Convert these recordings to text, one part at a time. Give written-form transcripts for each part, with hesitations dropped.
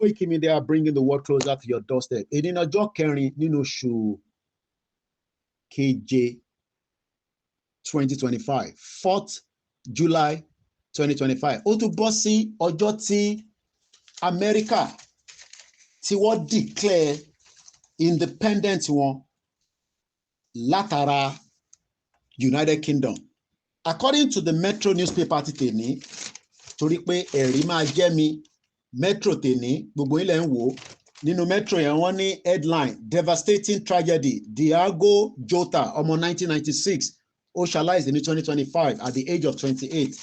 Koiki they are bringing the world closer to your doorstep. Èdè ní ọjọ́ kẹrin nínú oṣù keje 2025, 4th July 2025. Ó tún bọ́ sí ọjọ́ tí America tí wọ́n declare independent wọn látara United Kingdom. According to the Metro newspaper ti tèmi, torí pé ẹ̀rí máa jẹ́ mi, Metro tèmi gbogbo ilẹ̀ ń wò nínú Metro yẹn wọ́n ní headline devastating tragedy Diago Jota ọmọ 1996 ó ṣaláìsí ní 2025 at the age of 28.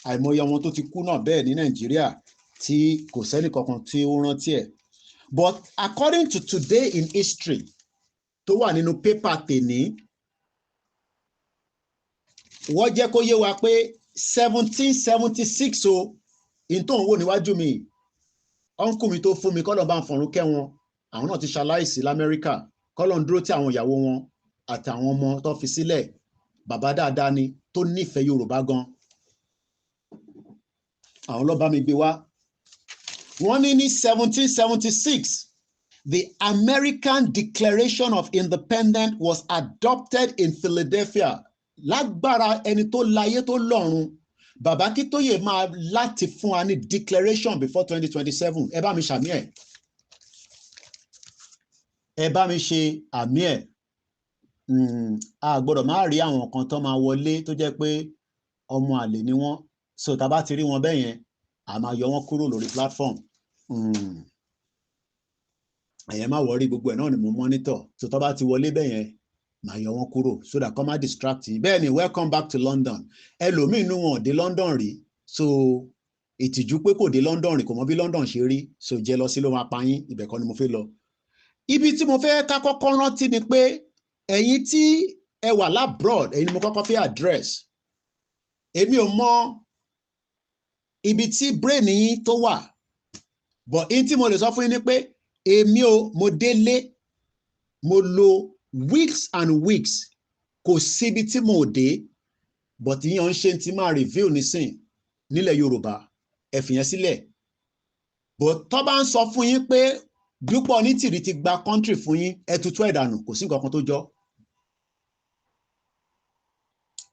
Àìmọye wọn tó ti kú náà bẹ́ẹ̀ ní Nàìjíríà tí kò sẹ́ni kankan tí ó rántí ẹ̀. But according to Today in History tó wà nínú paper tèmi, wọ́n jẹ́ kó yé wa pé 1776 o in tó ń wò níwájú mi uncle mi tó fún mi kọ́lọ̀ bá ń fọ̀rún kẹ́ wọn àwọn náà ti ṣaláìsí l'Amẹ́ríkà kọ́lọ̀ ń dúró tí àwọn ìyàwó wọn àtàwọn ọmọ tó fi sílẹ̀ bàbá dáadáa ni tó nífẹ̀ẹ́ Yorùbá gan àwọn ló bá mi gbé wá. Wọ́n ní 1776 the American Declaration of Independence was adopted in Philadelphia. Lágbára ẹni tó láyé tó lọ́run bàbá Akintoye máa láti fún wa ní declaration before 2027. Ẹ bá mi ṣàmì ẹ̀. Ẹ bá mi ṣe àmì ẹ̀. A gbọ́dọ̀ máa rí àwọn kan tó máa wọlé tó jẹ́ pé ọmọ àlè ni wọ́n. So tá bá ti rí wọn bẹ́ẹ̀ yẹn, a máa yọ wọ́n kúrò lórí platform. Ẹ̀yẹn má wọrí gbogbo ẹ̀ náà ni mo monitor. So tá bá ti wọlé bẹ́ẹ̀ yẹn, màá yọ wọ́n kúrò so that come out distract you. Bẹ́ẹ̀ ni welcome back to London. Ẹlòmíì inú wọn dé London rí. So ìtìjú pé kò dé London rí kò mọ bí London ṣe rí. So jẹ́ lọ sí ló máa pa yín. Ibẹ̀ kọ́ ni mo fẹ́ lọ. Ibi tí mo fẹ́ ká kọ́kọ́ rántí ni pé ẹ̀yin tí ẹ wà labroad ẹ̀yin ni mo kọ́kọ́ fẹ́ address. Èmi ò mọ ibi tí brain yín tó wà. But in tí mo lè sọ fún yín ni pé èmi ò mo délé mo lo weeks and weeks kò síbi tí mo dé but ìyẹn ń ṣe tí máa reveal nísìn nílẹ̀ Yorùbá ẹ fìyẹn sílẹ̀. But tó bá ń sọ fún yín pé Dúpẹ́ Onítìrí ti gba country fún yín ẹ tutù ẹ̀ dànù kò sí nǹkan kan tó jọ.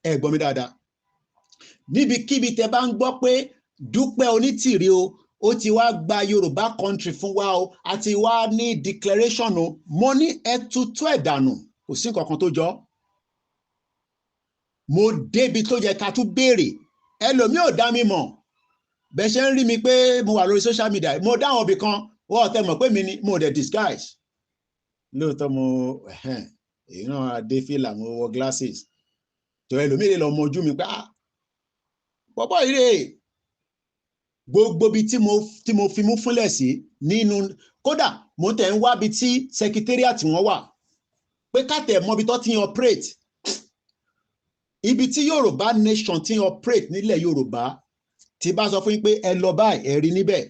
Ẹ gbọ́ mi dáadáa. Níbikíbi tẹ bá ń gbọ́ pé Dúpẹ́ Onítìrí ó ti wá gba Yorùbá country fún wa o àti wá ní declaration o mo ní ẹ tutù ẹ̀ dànù kò sí nǹkan kan tó jọ. Mo débi tó yẹ ká tún béèrè ẹlòmíì ò dá mi mọ̀ bẹ́ẹ̀ ṣe ń rí mi pé mo wà lórí social media mo dáhùn ibì kan wọ́n tẹ mọ̀ pé mi ni mo dẹ̀ disguise. Lóòótọ́ mo èyí náà adé fìlà mo wọ glasses tó ẹlòmíì lè lọ mọ ojú mi pé bọ́bọ́ yìí rèé gbogbo bí tí mo fi mú fúnlẹ̀ sí nínú kódà mo tẹ̀ ń wá bí tí secretariat wọn wà pé káàtẹ̀ mọ́ bí tó ti ń operate ibi tí Yorùbá nation ti ń operate nílẹ̀ Yorùbá tí bá sọ fún yín pé ẹ lọ báyìí ẹ rí níbẹ̀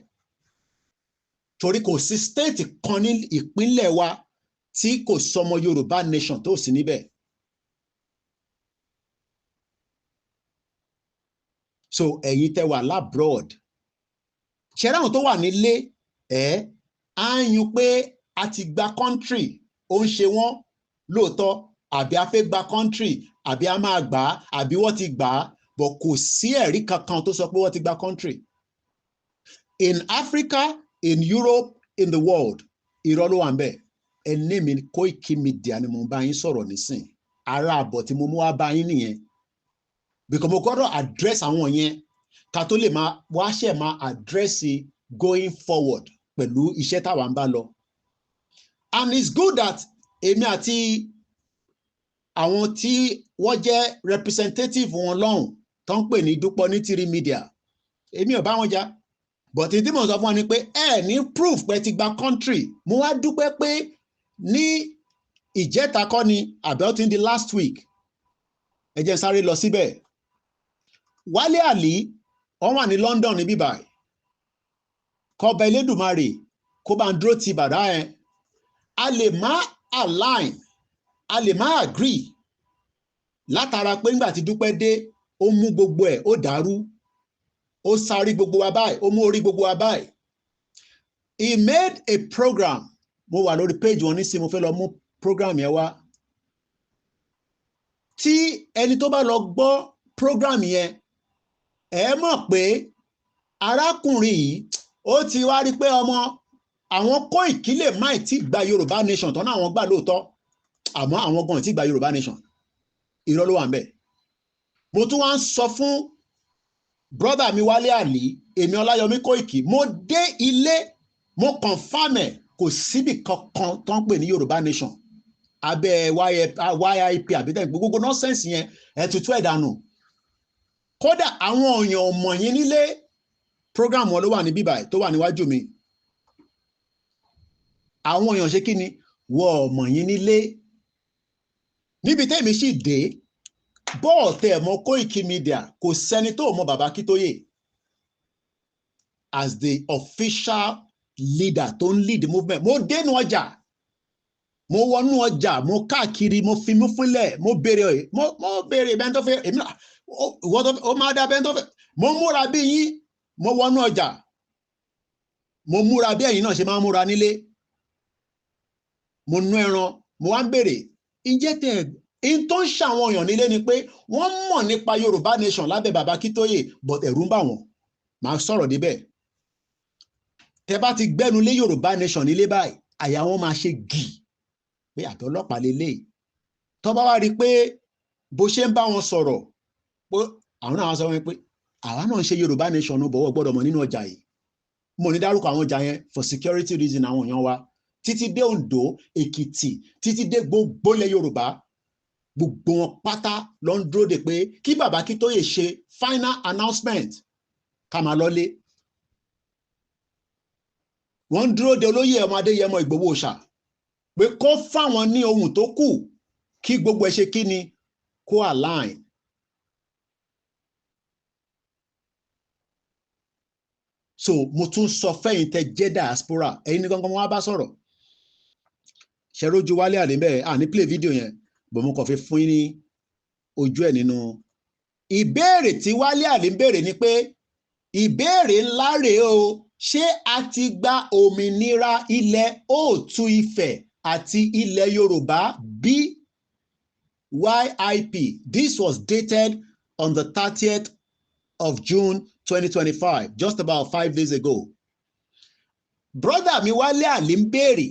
torí kò sí state kan ní ìpínlẹ̀ wa tí kò sọmọ Yorùbá nation tó sí níbẹ̀. So ẹ̀yin tẹ́ wà labroad ṣẹ́rẹ́ àwọn tó wà nílé á yún pé a ti gba country ó ń ṣe wọ́n lóòótọ́ àbí a fẹ́ gba country àbí a máa gbà á àbí wọ́n ti gbà á but kò sí ẹ̀rí kankan tó sọ pé wọ́n ti gba country. In Africa, in Europe, in the world irọ́ ló wà ń bẹ̀. Ẹni mi Koiki Media ni mo bá yín sọ̀rọ̀ nísìn ara àbọ̀ tí mo mú wá bá yín nìyẹn because mo gbọ́dọ̀ address àwọn yẹn ká tó lè máa wá ṣẹ̀ máa address going forward pẹ̀lú iṣẹ́ táwa ń bá lọ. And it's good that èmi àti àwọn tí wọ́n jẹ́ representative wọn lọ́hùn tó ń pè ní Dúpẹ́ Onítìrí media èmi ò bá wọn jà but tí mo sọ fún wọn ni pé ẹ ní proof pé ti gba country mo wá dúpẹ́ pé ní ìjẹta kọ́ ni about in the last week ẹ jẹ́ sáré lọ síbẹ̀. Wálé Àlí wọ́n wà ní London ní bíbáyìí kọba Elédùmarè kó bá ń dúró ti bàdá ẹ a lè má align a lè má agree látara pé nígbà tí Dúpẹ́ dé ó mú gbogbo ẹ̀ ó dàrú ó sáré gbogbo wa báyìí ó mú orí gbogbo wa báyìí he made a program. Mo wà lórí page wọn nísìnyí, mo fẹ́ lọ mú program yẹn wá. Tí ẹni tó bá lọ gbọ́ program yẹn, ẹ mọ̀ pé arákùnrin yìí ó ti wá rí pé ọmọ àwọn Koiki lè má tí gba Yorùbá nation tán náà àwọn gbà lóòótọ́, àmọ́ àwọn gan tí gba Yorùbá nation, irọ́ ló wà ń bẹ̀. Mo tún wá ń sọ fún brother mi Wálé Àlí, èmi Ọláyọmí Koiki, mo dé ilé, mo confirm ẹ̀, kò síbì kankan tó ń pè ní Yorùbá nation abẹ́ YIP àbí tẹ́ gbogbo nonsense yẹn ẹ̀ tutù ẹ̀ dànù. Kódà àwọn èèyàn ọmọ yín nílé, program wọn ló wà ní bíbà tó wà níwájú mi. Àwọn èèyàn ṣe kí ni wọ́n ọmọ yín nílé. Níbi tẹ́mi sì dé bọ́ọ̀tẹ̀ mọ́ Koiki Media, kò sẹ́ni tó mọ bàbá Akintoye as the official leader tó ń lead the movement. Mo dénú ọjà, mo wọnú ọjà, mo káàkiri, mo fi mú fúnlẹ̀, mo béèrè bẹ́ẹ̀ tó fẹ́, èmi ó máa dá bẹ́ẹ̀ tó fẹ́, mo múra bí yín, mo wọnú ọjà, mo múra bí ẹ̀yin náà ṣe máa ń múra nílé, mo nú ẹran, mo wá ń béèrè ǹjẹ́ tẹ̀ in tó ń ṣàwọn èèyàn nílé ni pé wọ́n mọ̀ nípa Yorùbá nation lábẹ́ bàbá Akintoye, but ẹ̀rù ń bà wọ́n. Màá sọ̀rọ̀ débẹ̀. Tẹ́ bá ti gbẹ́nu lé Yorùbá nation nílé báyìí, àyà wọn máa ṣe gì pé àbí ọlọ́pàá lélẹ̀. Tó bá wá rí pé bó ṣe ń bá wọn sọ̀rọ̀ pé àwọn náà wá sọ wọn pé àwa náà ń ṣe Yorùbá nation náà bọ̀wọ̀ gbọ́dọ̀ mọ̀ nínú ọjà yìí. Mo ní dárúkọ àwọn ọjà yẹn for security reason àwọn èèyàn wa, títí dé Ondo, Èkìtì, títí dé gbogbo ilẹ̀ Yorùbá, gbogbo wọn pátá ló ń dúró de pé kí bàbá Akintoye ṣe final announcement ká máa lọlé. Wọ́n ń dúró de olóyè ọmọ Adéyẹmọ Ìgbòho Òòṣà pé kó fáwọn ní ohun tó kù kí gbogbo ẹ ṣe kí ni kó align. So mo tún sọ fẹ́yìn tẹ́ jẹ́ diaspora, ẹ̀yin ní gangan wọn bá sọ̀rọ̀. Ṣẹ̀rójú Wálé Àlí bẹ́ẹ̀ ní play video yẹn, bọ̀ mo kàn fi fún yín ní ojú ẹ̀ nínú. Ìbéèrè tí Wálé Àlí ń béèrè ni pé ìbéèrè ńlá rèé o, ṣé a ti gba òmìnira ilẹ̀ Òòtù Ifẹ̀ àti ilẹ̀ Yorùbá BYIP? This was dated on the 30th of June 2025, just about 5 days ago. Brother mi Wálé Àlí ń béèrè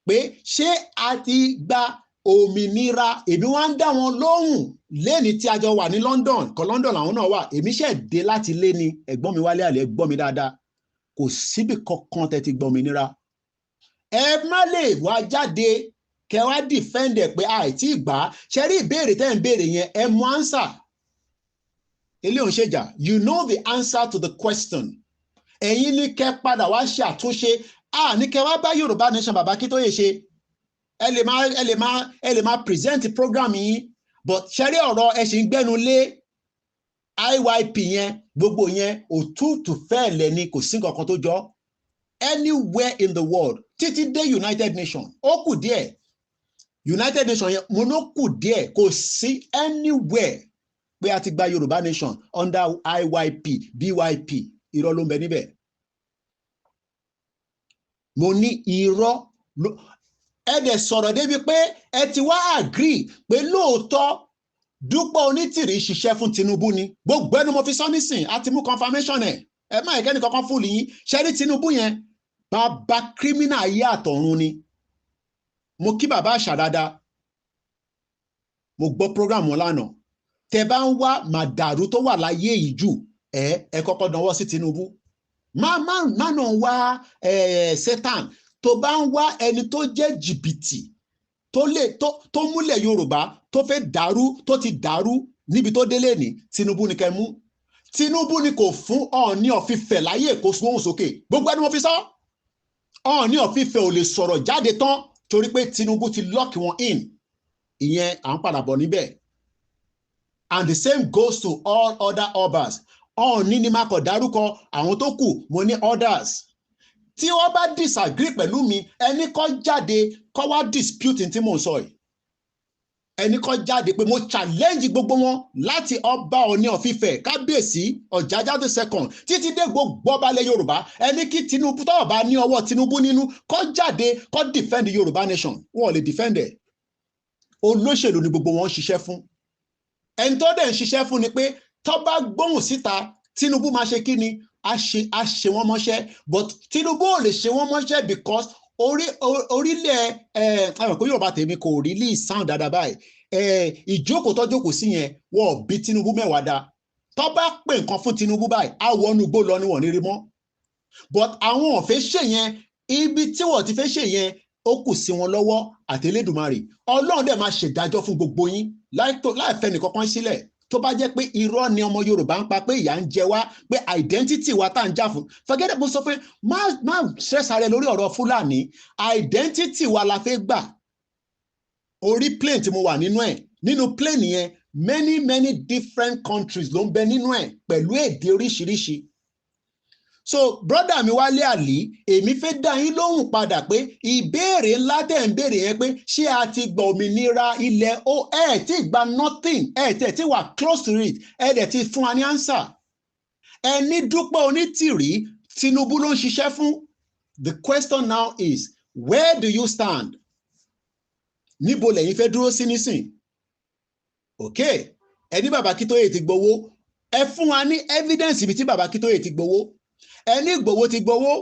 pé ṣé a ti gba òmìnira, èmi wá ń dá wọn lóhùn lẹ́ni tí a jọ wà ní London, kọ London làwọn náà wà, èmi ṣẹ̀ dé láti lé ní ẹ̀gbọ́n mi Wálé Àlí, ẹ gbọ́ mi dáadáa, kò síbi kankan tẹ́ ti gba òmìnira. Ẹ má lè wá jáde kẹ wá defend ẹ pé àìtí ìgbà, ṣe rí ìbéèrè tẹ́ ń béèrè yẹn, ẹ mú answer. Ilé òun ṣèjà, you know the answer to the question. Ẹ̀yin ní kẹ́ padà wá ṣe àtúnṣe, ní kẹ́ wá bá Yorùbá nation bàbá Akintoye ṣe. Ẹ lè máa present program yín, but ṣẹ́rí ọ̀rọ̀ ẹ ṣì ń gbẹ́nu lé IYP yẹn, gbogbo yẹn òtútù fẹ́ẹ̀lẹ̀ ni, kò sí nǹkan tó jọ. Anywhere in the world, títí dé United Nations, ó kù díẹ̀. United Nations yẹn mo ló kù díẹ̀, kò sí anywhere pé a ti gba Yorùbá nation under IYP, BYP, irọ́ ló ń bẹ níbẹ̀. Mo ní irọ́ ló. Ẹ dẹ̀ sọ̀rọ̀ débi pé ẹ ti wá agree pé lóòótọ́ Dúpẹ́ Onítìrí ṣiṣẹ́ fún Tinubu ni. Gbogbo ẹnu mo fi sọ nísìn, a ti mú confirmation ẹ̀. Ẹ má ẹ̀kẹ́ni kankan fúlù yín. Ṣé rí Tinubu yẹn bàbá criminal ayé àtọ̀run ni. Mo kí bàbá àṣà dáadáa. Mo gbọ́ program wọn lánàá. Tẹ bá ń wá màdàrú tó wà láyé yìí jù, ẹ kọ́kọ́ dánwọ́ sí Tinubu. Má náà wá Satan. Tó bá ń wá ẹni tó jẹ́ jìbìtì tó múlẹ̀ Yorùbá tó fẹ́ dàrú, tó ti dàrú níbi tó délé ní, Tinubu ni kẹ́ mú. Tinubu ni kò fún Ọọ̀ni of Ifẹ̀ láyé kó sóhùn sókè. Gbogbo ẹni mo fi sọ, Ọọ̀ni of Ifẹ̀ ò lè sọ̀rọ̀ jáde tán torí pé Tinubu ti lock wọn in. Ìyẹn à ń padà bọ̀ níbẹ̀. And the same goes to all other obas. Ọọ̀ni ni máa kọ̀ dárúkọ, àwọn tó kù mo ní others. Tí wọ́n bá disagree pẹ̀lú mi, ẹni kọ́ jáde kọ́ wá dispute tí mò ń sọ yìí. ẹni kọ́ jáde pé mo challenge gbogbo wọn láti ọba Ọọ̀ni of Ifẹ̀ kábíyèsí Ọ̀jájá the second títí dé gbogbo ọba ilẹ̀ Yorùbá ẹni kí Tinubu tó bá ní ọwọ́ Tinubu nínú kọ́ jáde kọ́ defend Yorùbá nation wọn ò lè defend ẹ̀. Olóṣèlú ni gbogbo wọn ń ṣiṣẹ́ fún. Ẹni tó dẹ̀ ń ṣiṣẹ́ fún ni pé tó bá gbóhùn síta Tinubu máa ṣe kí ni a ṣe wọ́n mọ́ṣẹ́ but Tinubu ò lè ṣe wọ́n mọ́ṣẹ́ because orílẹ̀ ẹ̀rọ kó Yorùbá tèmi kò really sound dáadáa báyìí ìjókòó tó jókòó sí yẹn wọ́n bí Tinubu mẹ́wàá dá tó bá pè nǹkan fún Tinubu báyìí á wọnú gbó lọ ní wọ́n ní rí mọ́ but àwọn ò fẹ́ ṣe yẹn ibi tí wọ́n ti fẹ́ ṣe yẹn ó kù sí wọn lọ́wọ́ àti Elédùmarè Ọlọ́run dẹ̀ máa ṣèdájọ́ fún gbogbo yín láìfẹ́ nìkankan sílẹ̀ tó bá jẹ́ pé irọ́ ni ọmọ Yorùbá ń pa pé ìyà ń jẹ wá pé identity wa tá à ń jà fún forget it mo sọ pé má stress ara lórí ọ̀rọ̀ Fúlàní identity wa la fẹ́ gbà orí plane tí mo wà nínú plane yẹn many different countries ló ń bẹ nínú ẹ̀ pẹ̀lú èdè oríṣiríṣi so brother mi Wálé Àlì èmi fẹ́ dá yín lóhùn padà pé ìbéèrè ńlá tẹ̀ ń béèrè yẹn pé ṣé a ti gba òmìnira ilẹ̀ tí gba nothing tí wà close to it dẹ̀ ti fún wa ní answer ẹni Dúpẹ́ Onítìrí Tinubu ló ń ṣiṣẹ́ fún the question now is where do you stand níbo lẹ́yìn fẹ́ dúró sí nísìn okay ẹni bàbá Akíntóyè ti gbowó ẹ fún wa ní evidence ibi tí bàbá Akíntóyè ti gbowó ẹni Ìgbòho ti gbowó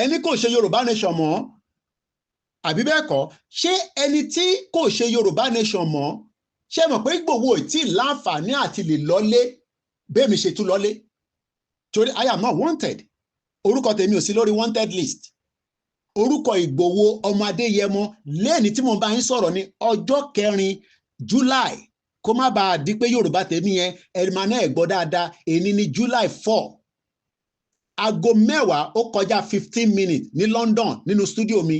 ẹni kò ṣe Yorùbá nation mọ́ àbí bẹ́ẹ̀ kọ́ ṣé ẹni tí kò ṣe Yorùbá nation mọ́ ṣé mọ̀ pé Ìgbòho ò tí ì láǹfààní àti lè lọ́lé bẹ́ẹ̀ mi ṣe tún lọ́lé torí I am not wanted orúkọ tèmi ò sí lórí wanted list orúkọ Ìgbòho ọmọ Adéyẹmọ lẹ́ni tí mo bá yín sọ̀rọ̀ ní ọjọ́ 4 July kó má bàa di pé Yorùbá tèmi yẹn ẹ̀rìmà náà gbọ́ dáadáa èní ní July 4 aago 10 ó kọjá 15 minutes ní London nínú studio mi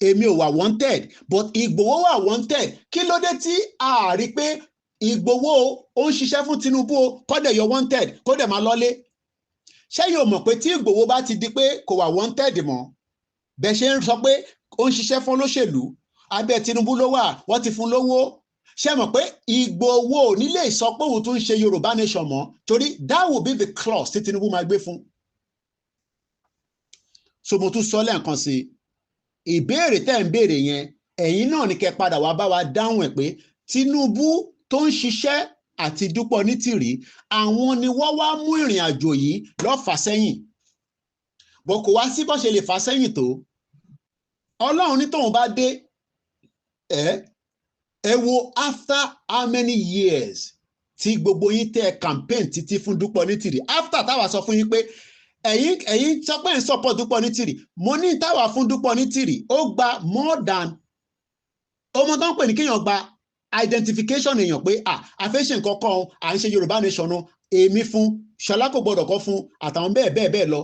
èmi ò wà wanted but Ìgbòho wà wanted kí ló dé tí a rí pé Ìgbòho ó ń ṣiṣẹ́ fún Tinubu kọ́dẹ̀ yọ wanted kọ́dẹ̀ máa lọ́lé ṣé yóò mọ̀ pé tí Ìgbòho bá ti di pé kò wà wanted mọ́ bẹ́ẹ̀ ṣe ń sọ pé ó ń ṣiṣẹ́ fún olóṣèlú abẹ́ Tinubu ló wà wọ́n ti fún lówó ṣé mọ̀ pé Ìgbòho nílé sọ pé òun tún ń ṣe Yorùbá nation mọ́ torí that will be the clause tí Tinubu máa gbé fún so mo tún sọ lẹ́ẹ̀kan sí ìbéèrè tẹ́ ń béèrè yẹn ẹ̀yin náà ni kẹ́ padà wá bá wa dáhùn ẹ̀ pé Tinubu tó ń ṣiṣẹ́ àti Dúpẹ́ Onítìrí àwọn ni wọ́n wá mú ìrìn àjò yìí lọ́ọ́ fà sẹ́yìn bọ̀ kò wá sí bó ṣe lè fà sẹ́yìn tó Ọlọ́run ní tóun bá dé ẹ wo after how many years tí gbogbo yín tẹ́ campaign títí fún Dúpẹ́ Onítìrí after táwa sọ fún yín pé ẹ̀yin sọ pé ń support Dúpẹ́ Onítìrí mo ní táwa fún Dúpẹ́ Onítìrí ó gba more than ọmọ tó ń pè ní kéèyàn gba identification èèyàn pé a fẹ́ ṣe nǹkan kan à ń ṣe Yorùbá nation èmi fún Ṣọlá kò gbọdọ̀ kọ́ fún àtàwọn bẹ́ẹ̀ lọ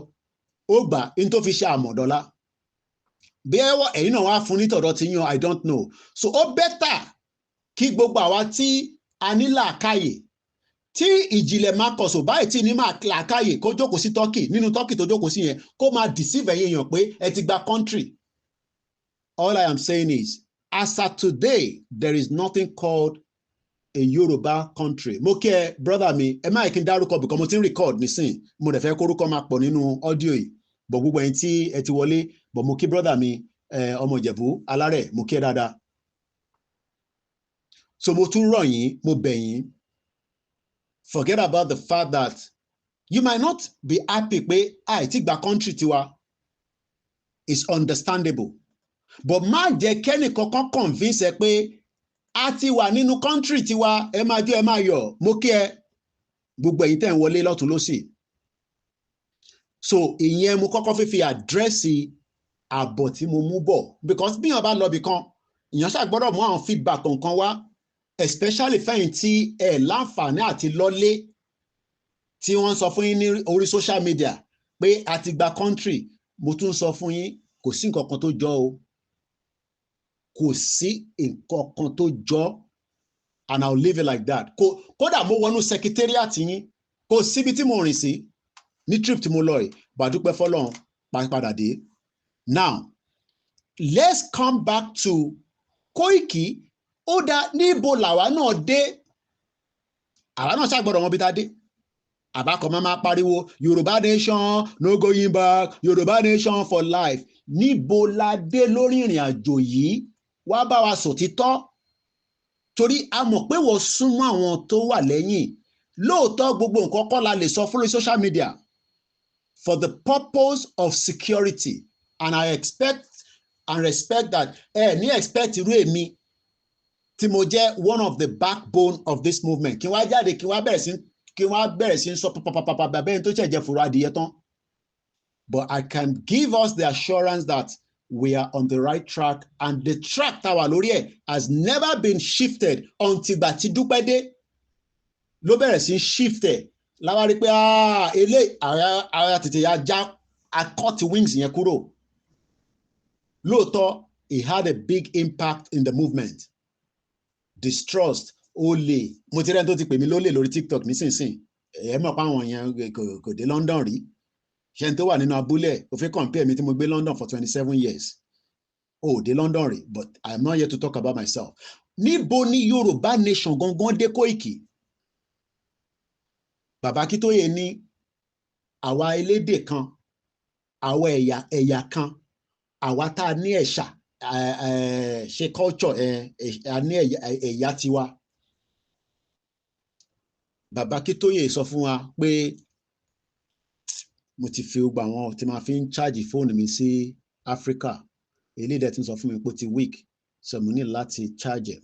ó gbà in tó fi ṣe àmọ̀dọ́lá bí ẹ̀yin náà wá fún nítọ̀dọ̀ tí yan I don't know so ó better kí gbogbo àwa tí a ní làákàyè tí ìjìnlẹ̀ Marcus ò báyìí tí ní máa làákàyè kó jókòó sí Turkey nínú Turkey tó jókòó sí yẹn kó máa deceive ẹ̀yin èèyàn pé ẹ ti gba country all I am saying is as of today there is nothing called a Yoruba country mo kí ẹ brother mi ẹ má kí n dárúkọ bìkan mo ti ń record nísìn mo dẹ̀ fẹ́ kórúkọ máa pọ̀ nínú audio yìí bọ̀ gbogbo ẹ̀yin tí ẹ ti wọlé bọ̀ mo kí brother mi ọmọ Ìjẹ̀bú Alárẹ̀ mo kí ẹ dáadáa so mo tún rọ̀ yín mo bẹ̀ yín forget about the fact that you might not be happy pé àìtí gba country tiwa is understandable but má jẹ́ kẹ́nì kankan convince ẹ pé a ti wà nínú country tiwa ẹ máa jó ẹ máa yọ̀ mo kí ẹ gbogbo ẹ̀yin tẹ́ ń wọlé lọ́tún lósì so ìyẹn mo kọ́kọ́ fífi àdírẹ́sì àbọ̀ tí mo mú bọ̀ because bí èèyàn bá lọ bì kan èèyàn ṣàgbọ́dọ̀ mú àwọn feedback nǹkan wá especially fẹ́yìn tí ẹ láǹfààní àti lọ́lé tí wọ́n sọ fún yín ní orí social media pé a ti gba country mo tún sọ fún yín kò sí nǹkan kan tó jọ o kò sí nǹkan kan tó jọ and I'll leave it like that kódà mo wọnú secretariat yín kò síbi tí mo rìn sí ní trip tí mo lọ yìí gbàdúpẹ́ fọlọ́run padà dé now let's come back to Koiki ó dá níbo làwa náà dé àwa náà ṣàgbọ́dọ̀ wọn bí ta dé àbákọ̀ máa pariwo Yorùbá nation no going back Yorùbá nation for life níbo la dé lórí ìrìn àjò yìí wá bá wa sòtítọ́ torí a mọ̀ pé wọ́n súnmọ́ àwọn tó wà lẹ́yìn lóòótọ́ gbogbo nǹkan kọ́ la lè sọ fún social media for the purpose of security and I expect and respect that ní expect irú èmi tí mo jẹ́ one of the backbone of this movement kí wá jáde kí wá bẹ̀rẹ̀ sí sọ pàpàpàpà bẹ́ẹ̀ tó ṣẹ̀jẹ̀ fúra adìyẹ tán but I can give us the assurance that we are on the right track and the track táwa lórí ẹ̀ has never been shifted until gbà tí Dúpẹ́ dé ló bẹ̀rẹ̀ sí shift ẹ̀ láwa rí pé eléyìí ara tètè ya já cut wings yẹn kúrò lóòótọ́ it had a big impact in the movement distrust olè mo ti rẹ́ni tó ti pè mí lólè lórí TikTok nísinsìnyí ẹ mọ̀ pé àwọn yẹn kò dé London rí ṣe n tó wà nínú abúlé ó fi compare mi tí mo gbé London for 27 years ó dé London rí but I am not here to talk about myself níbo ni Yorùbá nation gangan dé Kóìkì bàbá Akintoye ní àwa elédè kan àwa ẹ̀yà kan àwa tá a ní ẹ̀ṣà ṣe culture a ní ẹ̀yà tiwa bàbá Akintoye sọ fún wa pé mo ti fi gbogbo àwọn tí máa fi ń charge fóònù mi sí Africa eléyìí dẹ̀ ti sọ fún mi pé ó ti weak so mo ní láti charge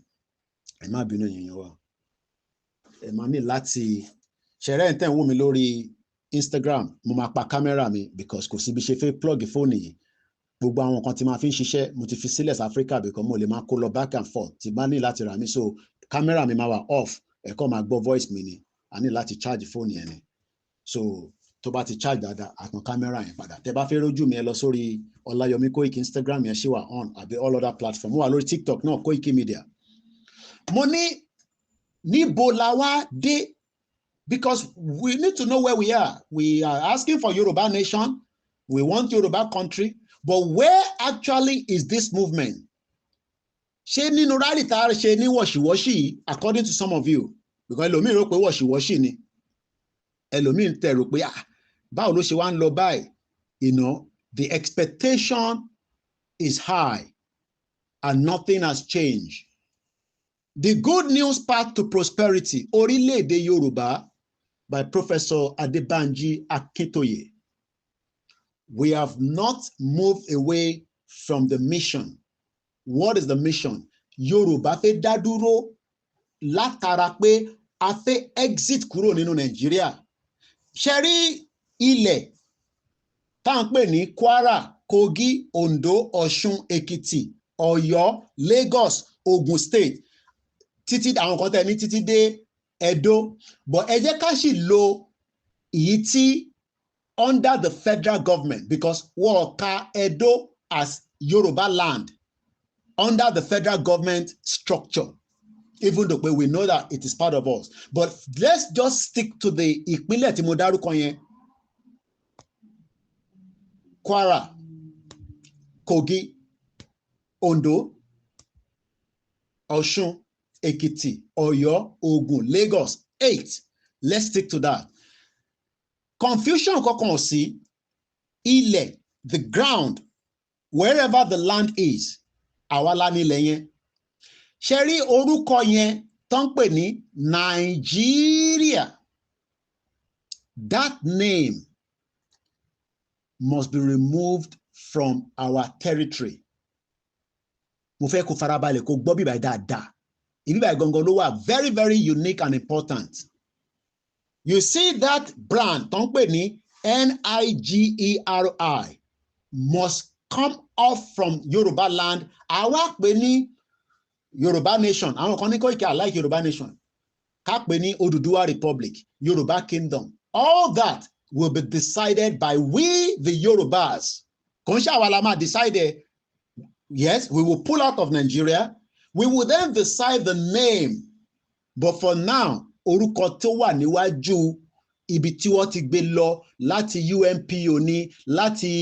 ẹ má bínú èèyàn wa ẹ má ní láti ṣẹ̀rẹ́ ẹ̀ tẹ̀ ń wò mí lórí Instagram mo máa pa kámẹ́rà mi because kò síbi ṣe fẹ́ plug fóònù yìí gbogbo àwọn kan tí máa fi ń ṣiṣẹ́ mo ti fi sílẹ̀ sí Africa because mo lè máa kó lọ back and forth tí bá ní láti rà mí so kámẹ́rà mi máa wà off ẹ̀kọ́ máa gbọ́ voice mi ni a ní láti charge fóònù yẹn ni so tó bá ti charge dáadáa àtàn kámẹ́rà yẹn padà tẹ́ bá fẹ́ rójú mi ẹ lọ sórí Ọláyọmí Kóìkì Instagram yẹn ṣì wà on àbí all other platform mo wà lórí TikTok náà Kóìkì Media mo ní níbo la wá dé because we need to know where we are asking for Yoruba nation we want Yoruba country but where actually is this movement ṣé nínú rally tá a ṣe ní wọ̀ṣìwọ́ṣì according to some of you because ẹlòmíì rò pé wọ̀ṣìwọ́ṣì ni ẹlòmíì tẹ̀ rò pé báwo ló ṣe wá ń lọ báyìí you know the expectation is high and nothing has changed. The good news path to prosperity orílẹ̀-èdè Yorùbá by Professor Adebanji Akintoye. We have not moved away from the mission. What is the mission? Yorùbá fẹ́ dá dúró látara pé a fẹ́ exit kúrò nínú Nàìjíríà. Ṣé rí ilẹ̀ tá à ń pè ní Kwara, Kogi, Ondo, Ọ̀ṣun, Èkìtì, Ọ̀yọ́, Lagos, Ogun State títí àwọn kan tẹ̀ ní títí dé Edo but ẹ jẹ́ ká sì lo èyí tí under the federal government because wọ́n ka Edo as Yoruba land under the federal government structure even though we know that it is part of us but let's just stick to the ìpínlẹ̀ tí mo dárúkọ yẹn Kwara, Kogi, Ondo, Ọ̀ṣun, Èkìtì, Ọ̀yọ́, Ogun, Lagos, 8. Let's stick to that. Confusion kankan sí ilẹ̀, the ground, wherever the land is, àwa la nílẹ̀ yẹn. Ṣé rí orúkọ yẹn tó ń pè ní Nigeria? That name must be removed from our territory. Mo fẹ́ kó farabalẹ̀ kó gbọ́ bíbá dáadáa. Bíbá gangan ló wà very very unique and important. You see that brand tó ń pè ní Nigeri must come off from Yoruba land. Àwa pè ní Yoruba nation. Àwọn kan ní Koiki I like Yoruba nation. Ká pè ní Oduduwa Republic, Yoruba kingdom. All that will be decided by we the Yorubas. Kò ń ṣe àwa la máa decide. Yes, we will pull out of Nigeria. We will then decide the name. But for now, orúkọ tó wà níwájú ibi tí wọ́n ti gbé lọ láti UNPO ní láti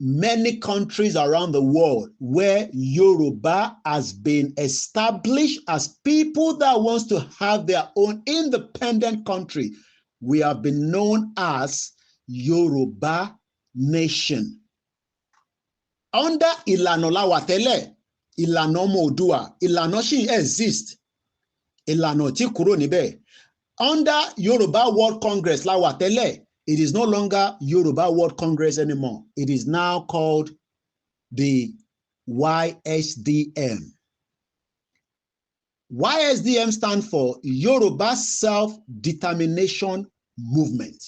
many countries around the world where Yoruba has been established as people that wants to have their own independent country, we have been known as Yoruba nation. Under ìlànà la wà tẹ́lẹ̀, ìlànà ọmọ Oòduà, ìlànà ṣì exist, ìlànà tí kúrò níbẹ̀. Under Yoruba World Congress la wà tẹ́lẹ̀, it is no longer Yoruba World Congress anymore. It is now called the YSDM. YSDM stands for Yoruba Self-Determination Movement.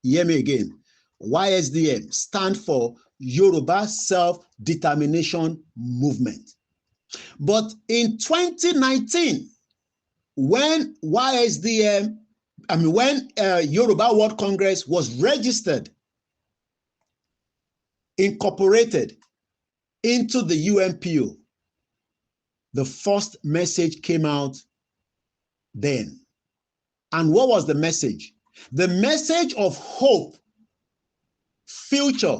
Hear me again. YSDM stands for Yoruba Self-Determination Movement. But in 2019, when Yoruba World Congress was registered, incorporated into the UNPO, the first message came out then. And what was the message? The message of hope, future,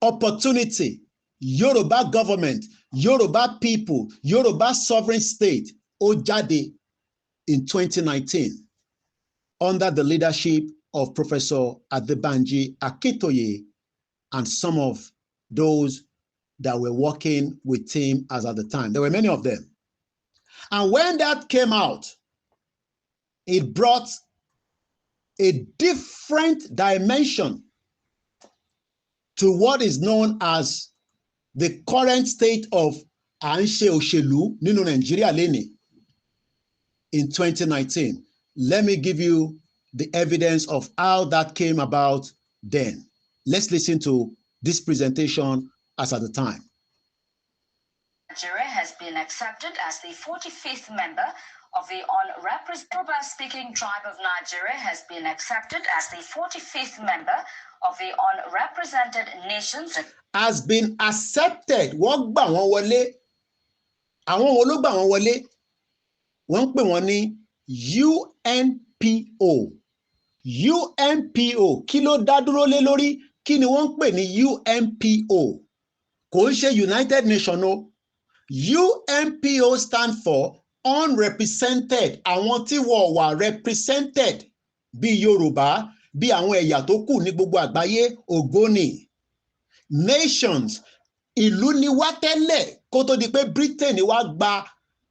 opportunity, Yoruba government, Yoruba people, Yoruba sovereign state, JADE, in 2019, under the leadership of Professor Adebanji Akintoye and some of those that were working with him as at the time. There were many of them. And when that came out, it brought a different dimension to what is known as the current state of Anse Oshelu nínú Nigeria leni in 2019. Let me give you the evidence of how that came about then. Let's listen to this presentation as at the time. Nigeria has been accepted as the 45th member of the Yoruba-speaking tribe of Nigeria has been accepted as the 45th member of the unrepresented nations. Has been accepted. Wọ́n gbà wọ́n wọlé. Àwọn wo ló gbà wọ́n wọlé? Wọ́n pè wọ́n ní UNPO. UNPO. Kí ló dá dúró lé lórí? Kí ni wọ́n pè ní UNPO? Kò ń ṣe United Nations o. UNPO stand for unrepresented. Àwọn tí wọ́n wà represented bí Yorùbá, bí àwọn ẹ̀yà tó kù ní gbogbo àgbáyé, Ògbóni. Nations, ìlú ni wá tẹ́lẹ̀ kó tó di pé Britain wá gba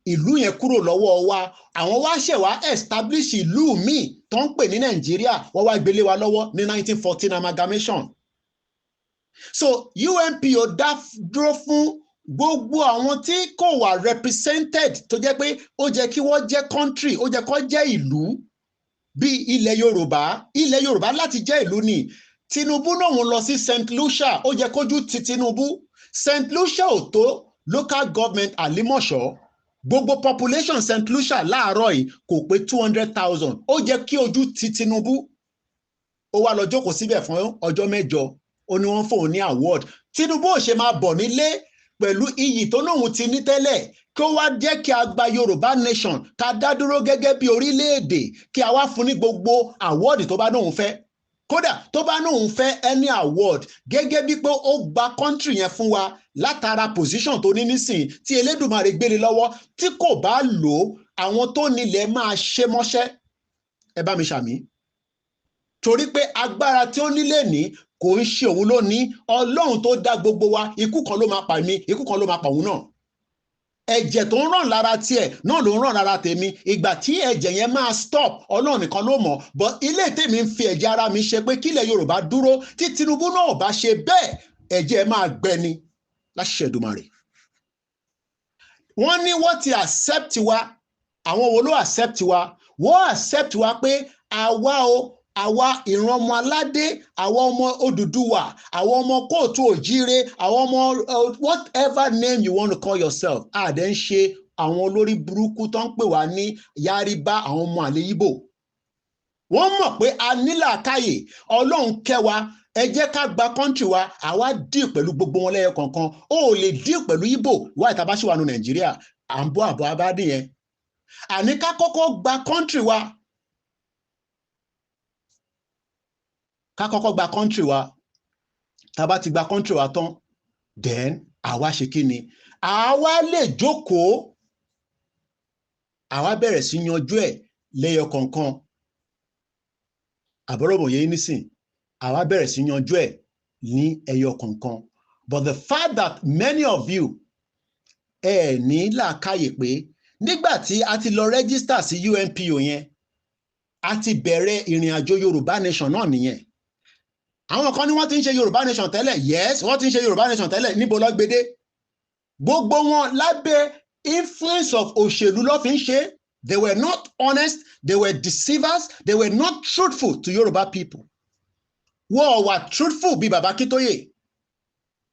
ìlú yẹn kúrò lọ́wọ́ wa. Àwọn wá ṣẹ̀ wá establish ìlú míì tó ń pè ní Nàìjíríà, wọ́n wá gbélé wa lọ́wọ́ ní 1914 amalgamation. So UNPO dá dúró fún gbogbo àwọn tí kò wà represented tó jẹ́ pé ó jẹ́ kí wọ́n jẹ́ country, ó jẹ́ kó jẹ́ ìlú bí ilẹ̀ Yorùbá láti jẹ́ ìlú ni. Tinubu náà wọ́n lọ sí St. Lucia, ó jẹ́ kójú ti Tinubu. St. Lucia ò tó local government Àlímọ̀ṣọ́. Gbogbo population St. Lucia láàárọ̀ yìí kò pé 200,000. Ó jẹ́ kí ojú ti Tinubu. Ó wá lọ jókòó síbẹ̀ fún ọjọ́ mẹ́jọ. Ó ní wọ́n fóun ní award. Tinubu ò ṣe máa bọ̀ nílé pẹ̀lú iyì tó náà ti ní tẹ́lẹ̀ kí ó wá jẹ́ kí a gba Yorùbá nation ká dá dúró gẹ́gẹ́ bí orílẹ̀-èdè kí a wá fún ní gbogbo award tó bá náà fẹ́. Kódà tó bá náà fẹ́ any award gẹ́gẹ́ bí pé ó gba country yẹn fún wa látara position tó ní nísìn tí Elédùmarè gbélé lọ́wọ́ tí kò bá lò àwọn tó nílẹ̀ máa ṣe mọ́ṣẹ́. Ẹ bá mi ṣàmì. Torí pé agbára tí ó nílé ní kò ń ṣe òun ló ní. Ọlọ́run tó dá gbogbo wa, ikú kan ló máa pa mí, ikú kan ló máa pa òun náà. Ẹ̀jẹ̀ tó ń ràn lára tiẹ̀ náà ló ń ràn lára tèmi. Ìgbà tí ẹ̀jẹ̀ yẹn máa stop, Ọlọ́run nìkan ló mọ̀. But ilé tèmi ń fi ẹ̀jẹ̀ ara mi ṣe pé kílẹ̀ Yorùbá dúró. Tí Tinubu náà bá ṣe bẹ́ẹ̀, ẹ̀jẹ̀ máa gbẹ ni láṣẹ Èdùmàrè. Wọ́n ní wọ́n ti accept wa. Àwọn wo ló accept wa? Wọ́n accept wa pé àwa ìran ọmọ aládé, àwa ọmọ Odùduwà, àwa ọmọ kóòtù òjíire, àwa ọmọ whatever name you want to call yourself. Àdẹ́ ń ṣe àwọn olórí burúkú tó ń pè wá ní Yáríbá, àwọn ọmọ àlè Ìgbò. Wọ́n mọ̀ pé a ní làákàyè, Ọlọ́run kẹ́ wa, ẹ jẹ́ ká gba country wa, àwa deal pẹ̀lú gbogbo wọn lẹ́yọ kọ̀ọ̀kan. Ó lè deal pẹ̀lú Ìgbò wá ìta bá ṣì wà ní Nàìjíríà. À ń bọ́ àbọ̀ abádé yẹn. Àní ká kọ́kọ́ gba country wa. Ká kọ́kọ́ gba country wa. tá bá ti gba country wa tán, then àwa ṣe kí ni? Àwa lè jókòó, àwa bẹ̀rẹ̀ sí yanjú ẹ̀ lẹ́yọ kọ̀ọ̀kan. Àbọ̀rọ̀bọ̀ yẹn nísìn, àwa bẹ̀rẹ̀ sí yanjú ẹ̀ ní ẹyọ kọ̀ọ̀kan. But the fact that many of you ní làákàyè pé nígbà tí a ti lọ register sí UNPO yẹn, a ti bẹ̀rẹ̀ ìrìn àjò Yorùbá nation náà nìyẹn. Àwọn kan ní wọ́n ti ń ṣe Yorùbá nation tẹ́lẹ̀, yes, wọ́n ti ń ṣe Yorùbá nation tẹ́lẹ̀, níbo ló gbédé? Gbogbo wọn lábẹ́ influence of òṣèlú ló fi ń ṣe. They were not honest, they were deceivers, they were not truthful to Yoruba people. Wọ́n wà truthful bí Baba Akintoye.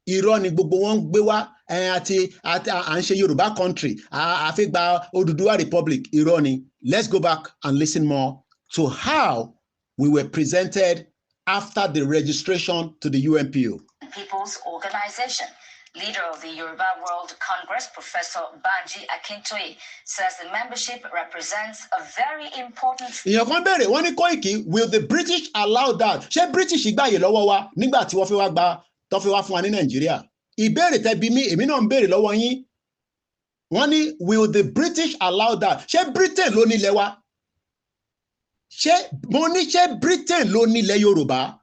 Irọ́ ni gbogbo wọn gbé wá àti à ń ṣe Yorùbá country, a fẹ́ gba Oduduwa Republic. Irọ́ ni. Let's go back and listen more to how we were presented after the registration to the UNPO. People's Organization. Leader of the Yoruba World Congress, Professor Banji Akintoye, says the membership represents a very important... Ìyẹn kan bẹ̀rẹ̀, wọ́n ní Koiki, will the British allow that? Ṣé British gbàyè lọ́wọ́ wa nígbà tí wọ́n fi wá gba tó fi wá fún wa ní Nàìjíríà? Ìbéèrè tẹ́ bi mí, èmi náà ń béèrè lọ́wọ́ yín. Wọ́n ní, will the British allow that? Ṣé Britain ló nílẹ̀ wa? Ṣé Britain ló nílẹ̀ Yorùbá?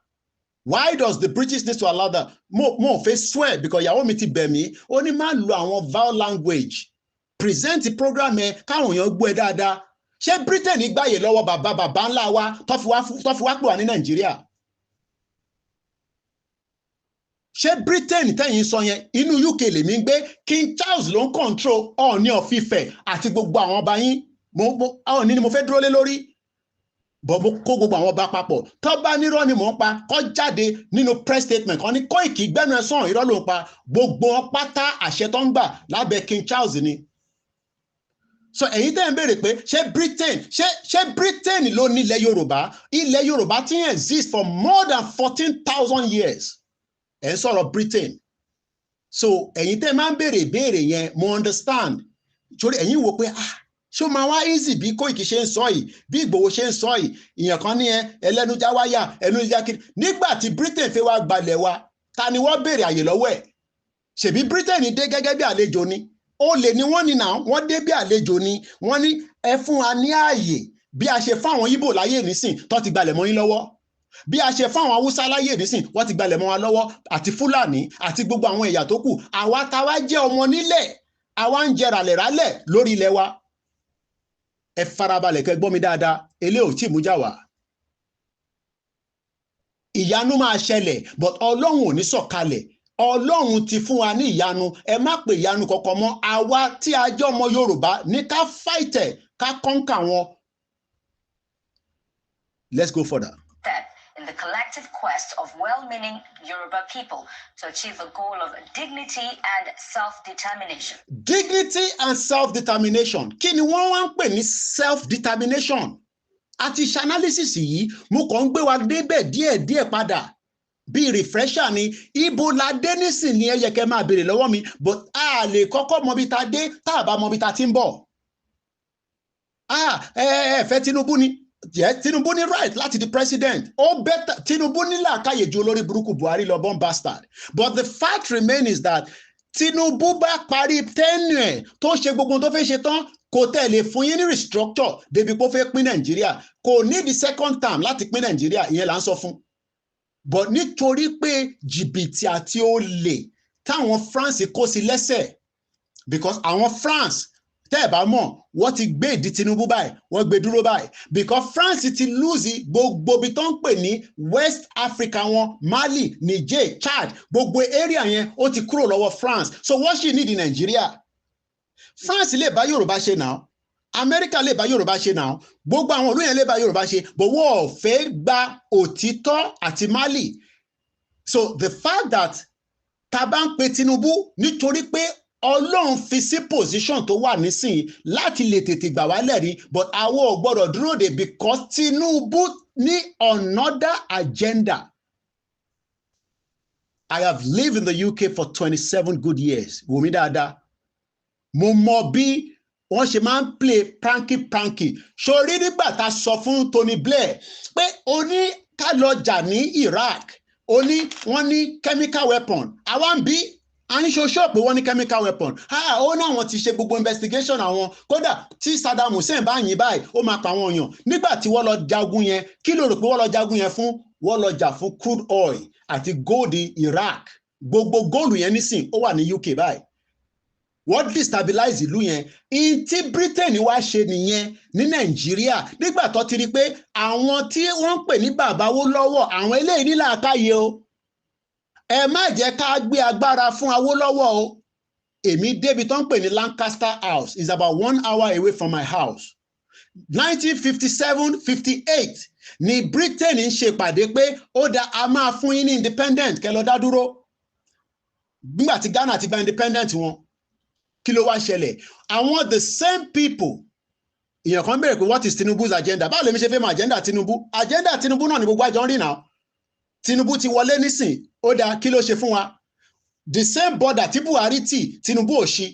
Why does the British need to allow that? Mo fẹ́ swear because ìyàwó mi ti bẹ̀ mí. Ó ní máa lo àwọn vowel language. Present the program ẹ káwọn èèyàn gbọ́ ẹ dáadáa. Ṣé Britain gbàyè lọ́wọ́ bàbá ńlá wa tó fi wá pè wá ní Nàìjíríà? Ṣé Britain tẹ́yìn sọ yẹn inú UK lèmi ń gbé? King Charles ló ń control Ọọ̀ni of Ifẹ̀ àti gbogbo àwọn ọba yín. Ọọ̀ni ni mo fẹ́ dúró lé lórí. Bọ̀bọ̀ kó gbogbo àwọn ọba papọ̀ tó bá nírọ́ ni mò ń pa kó jáde nínú press statement kan ní Koiki gbẹ́nu ẹ̀sán irọ́ ló ń pa gbogbo pátá àṣẹ tó ń gbà lábẹ́ King Charles ni. So ẹ̀yin tẹ́ ń béèrè pé ṣé Britain ló nílẹ̀ Yorùbá? Ilẹ̀ Yorùbá ti exist for more than 14,000 years. Ẹ̀ ń sọ̀rọ̀ Britain. So ẹ̀yin tẹ́ máa ń béèrè ìbéèrè yẹn mo understand. Torí ẹ̀yin wò pé ṣó máa wá easy bí Koiki ṣe ń sọ yìí, bí Ìgbòho ṣe ń sọ yìí, ìyẹn kan ní ẹlẹ́nujà wáyà, ẹlẹ́nujà kiri. Nígbà tí Britain fẹ́ wá gbalẹ̀ wa, ta ni wọ́n béèrè àyè lọ́wọ́ ẹ̀? Ṣèbí Britain dé gẹ́gẹ́ bí àlejò ni. Olè ni wọ́n ní náà, wọ́n dé bí àlejò ni. Wọ́n ní ẹ fún wa ní ààyè bí a ṣe fáwọn Ìgbò láyé nísìn tó ti gbalẹ̀ mọ́ yín lọ́wọ́. Bí a ṣe fáwọn Haúsá láyé nísìn wọ́n ti gbalẹ̀ mọ́ wa lọ́wọ́ àti Fúlàní àti gbogbo àwọn ẹ̀yà tó kù. Àwa táwa jẹ́ ọmọ nílẹ̀, àwa ń jẹ ràlẹ̀rálẹ̀ lórí ilẹ̀ wa. Ẹ farabalẹ̀ kẹ́ gbọ́ mi dáadáa, eléyìí ò tí mú jà wá. Ìyanu máa ṣẹlẹ̀, but Ọlọ́run ò ní sọ̀kalẹ̀. Ọlọ́run ti fún wa ní ìyanu, ẹ má pè ìyanu kankan mọ́. Àwa tí a jẹ́ ọmọ Yorùbá ní ká fight ẹ̀, ká conquer wọn. Let's go further. In the collective quest of well-meaning Yoruba people to achieve the goal of dignity and self-determination. Dignity and self-determination. Kí ni wọ́n wá ń pè ní self-determination? Àti ṣe analysis yìí, mo kàn ń gbé wa débẹ̀ díẹ̀díẹ̀ padà. Bí refresher ni, ibo la dé nísìn ni ẹ yẹ kẹ́ máa béèrè lọ́wọ́ mi, but a lè kọ́kọ́ mọ bí ta dé, tá a bá mọ bí ta ti ń bọ̀. Fẹ́ Tinubu ni. Yes, Tinubu ní right láti di president. Ó better Tinubu ní làákàyè ju olórí burúkú Buhari lọ born bastard. But the fact remains is that Tinubu bá parí tenure tó ṣe gbogbo tó fẹ́ ṣe tán kò tẹ̀lé fún yín ní restructure débi pé ó fẹ́ pín Nàìjíríà. Kò ní the second term láti pín Nàìjíríà, ìyẹn là ń sọ fún. But nítorí pé jìbìtì àti olè táwọn France kó sí lẹ́sẹ̀, because àwọn France tẹ́ ẹ̀ bá mọ̀ wọ́n ti gbé ìdí Tinubu báyìí, wọ́n gbé dúró báyìí, because France ti lose gbogbo bí tó ń pè ní West Africa wọn, Mali, Niger, Chad, gbogbo area yẹn ó ti kúrò lọ́wọ́ France. So what she need in Nigeria? France lè bá Yorùbá ṣe náà, America lè bá Yorùbá ṣe náà, gbogbo àwọn ìlú yẹn lè bá Yorùbá ṣe, but wọ́n ò fẹ́ gba òtítọ́ àti Mali. So the fact that tá bá ń pe Tinubu nítorí pé Ọlọ́run fi sí position tó wà nísìn láti lè tètè gbà wá lẹ́rí, but àwọn ò gbọ́dọ̀ dúró de because Tinubu ní another agenda. I have lived in the UK for 27 good years. Wò mí dáadáa. Mo mọ bí wọ́n ṣe máa ń play pranky. Ṣorí nígbà tá sọ fún Tony Blair pé ó ní ká lọ jà ní Iraq. wọ́n ní chemical weapon àwa ń bí a ní ṣoṣọ́ pé wọ́n ní chemical weapon ó náà wọ́n ti ṣe gbogbo investigation àwọn kódà tí Saddam Hussein bá yìn báyìí ó máa pa àwọn èèyàn nígbà tí wọ́n lọ jagun yẹn kí ló rò pé wọ́n lọ jagun yẹn fún wọ́n lọ jà fún crude oil àti gold Iraq gbogbo góòlù yẹn nísìn ó wà ní UK báyìí wọ́n destabilize ìlú yẹn tí Britain wá ṣe nìyẹn ní Nàìjíríà nígbà tó ti rí pé àwọn tí wọ́n ń pè ní bàbá Awólọ́wọ̀ àwọn eléyìí ní làákàyè o ẹ má jẹ́ ká gbé agbára fún Awólọ́wọ̀ o èmi débi tó ń pè ní Lancaster House is about 1 hour away from my house 1957-58 ni Britain ń ṣe pàdé pé ó dá a máa fún yín ní independent kẹ́ lọ dá dúró nígbà tí Ghana ti gba independent wọn kí ló wá ṣẹlẹ̀ àwọn the same people èèyàn kan béèrè pé what is Tinubu's agenda báwo lèmi ṣe fẹ́ mọ agenda Tinubu náà ni gbogbo àjọ ń rìn náà Tinubu ti wọlé nísìn ó dá kí ló ṣe fún wa the same border tí Buhari tì Tinubu ò ṣí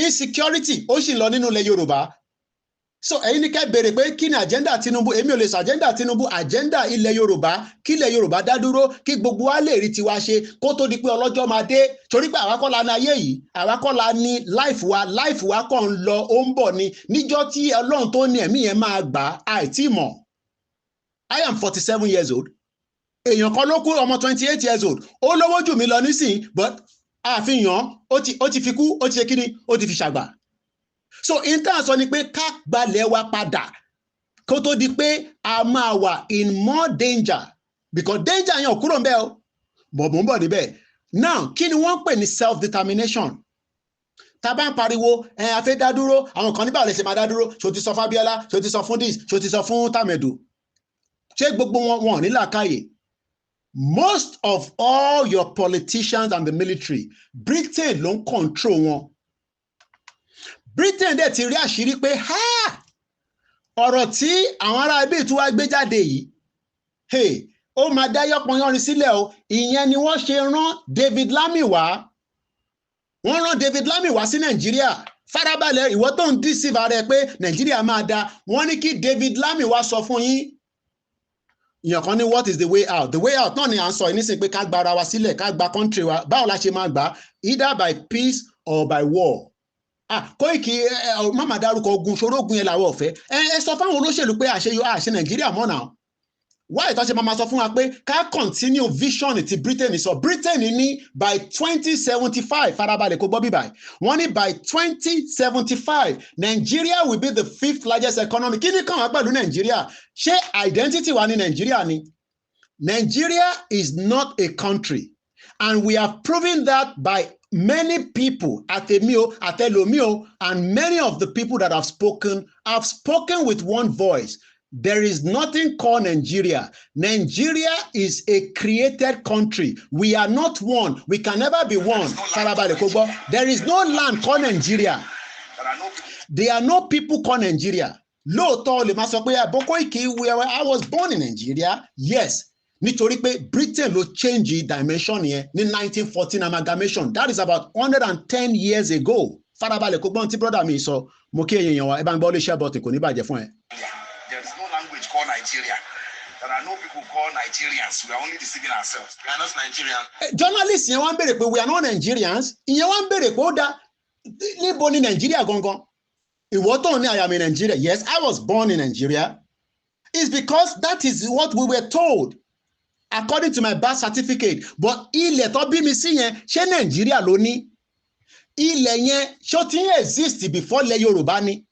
insecurity ó sì lọ nínú ilẹ̀ Yorùbá so ẹ̀yin ní kẹ́ béèrè pé kí ni agenda Tinubu èmi ò lè sọ agenda Tinubu agenda ilẹ̀ Yorùbá kí ilẹ̀ Yorùbá dá dúró kí gbogbo wa lè rí tiwa ṣe kó tó di pé ọlọ́jọ́ máa dé torí pé àwa kọ́ la ní ayé yìí àwa kọ́ la ní life wa kàn ń lọ ó ń bọ̀ ni níjọ́ tí Ọlọ́run tó ní ẹ̀mí yẹn máa gbà àìtí mọ̀ I am 47 years old èèyàn kan ló kú ọmọ 28 years old ó lówó jù mí lọ nísìn but àfihàn ó ti fi kú ó ti ṣe kíni ó ti fi ṣàgbà so intan sọ ni pé ká gbalẹ̀ wa padà kó tó di pé a máa wà in more danger because danger yẹn ò kúrò ń bẹ́ẹ̀ o bọ̀bọ̀ ń bọ̀ níbẹ̀ now kí ni wọ́n pè ní self determination tá bá ń pariwo a fẹ́ dá dúró àwọn kan níbà lè ṣe máa dá dúró ṣó ti sọ fún Abíọ́lá ṣó ti sọ fún dis ṣó ti sọ fún Tàmẹ̀dù ṣé gbogbo wọn ní làákàyè most of all your politicians and the military Britain ló ń control wọn Britain dẹ̀ ti rí àṣírí pé ọ̀rọ̀ tí àwọn ará ibi tí wá gbé jáde yìí ó máa dá yọpọnyọrin sílẹ̀ o ìyẹn ni wọ́n ṣe rán David Lammy wá sí Nàìjíríà farabalẹ̀ ìwọ tó ń deceive ara ẹ pé Nàìjíríà máa da wọ́n ní kí David Lammy wá sọ fún yín ìyàn kan ní what is the way out náà ni à ń sọ ìnísìn pé ká gba ara wa sílẹ̀ ká gba country wa báwo la ṣe máa gbà either by peace or by war Kóìkì máma dárúkọ ogun ṣòro ogun yẹn làwọn ọ̀fẹ́ ẹ sọ fáwọn olóṣèlú pé àṣẹ Nàìjíríà mọ́ náà why ìtọ́ ṣe máa sọ fún wa pé ká continue vision ti Britain sọ Britain ní by 2075 farabalẹ̀ kó gbọ́ bí báyìí wọ́n ní by 2075 Nigeria will be the 5th largest economy kí ni kàn wá pẹ̀lú Nigeria ṣé identity wa ní Nigeria ni Nigeria is not a country and we have proven that by many people Atemio, Atelomio, and many of the people that have spoken with one voice. There is nothing called Nigeria. Nigeria is a created country. We are not one. We can never be one. There is no land called Nigeria. There are no people called Nigeria. Lóòótọ́ lè máa sọ pé Bokoiki, I was born in Nigeria. Yes. Nítorí pé Britain ló change dimension yẹn ní 1914 amalgamation. That is about 110 years ago. Farabalẹ̀ kó gbọ́n tí brother mi sọ, mo kí èèyàn wa, ẹ bá ń gbọ́ lé share button kò ní bàjẹ́ fún ẹ. There is no language called Nigeria. There are no people called Nigerians. We are only deceiving ourselves. We are not Nigerians. Journalists yẹn wá ń béèrè pé we are not Nigerians. Ìyẹn wá ń béèrè pé ó dá níbo ni Nigeria gangan? Ìwọ tó ní I am in Nigeria. Yes, I was born in Nigeria. It's because that is what we were told. According to my birth certificate, but ilẹ̀ tó bí mi sí yẹn ṣé Nàìjíríà ló ní ilẹ̀ yẹn ṣó ti exist before ilẹ̀ Yorùbá ni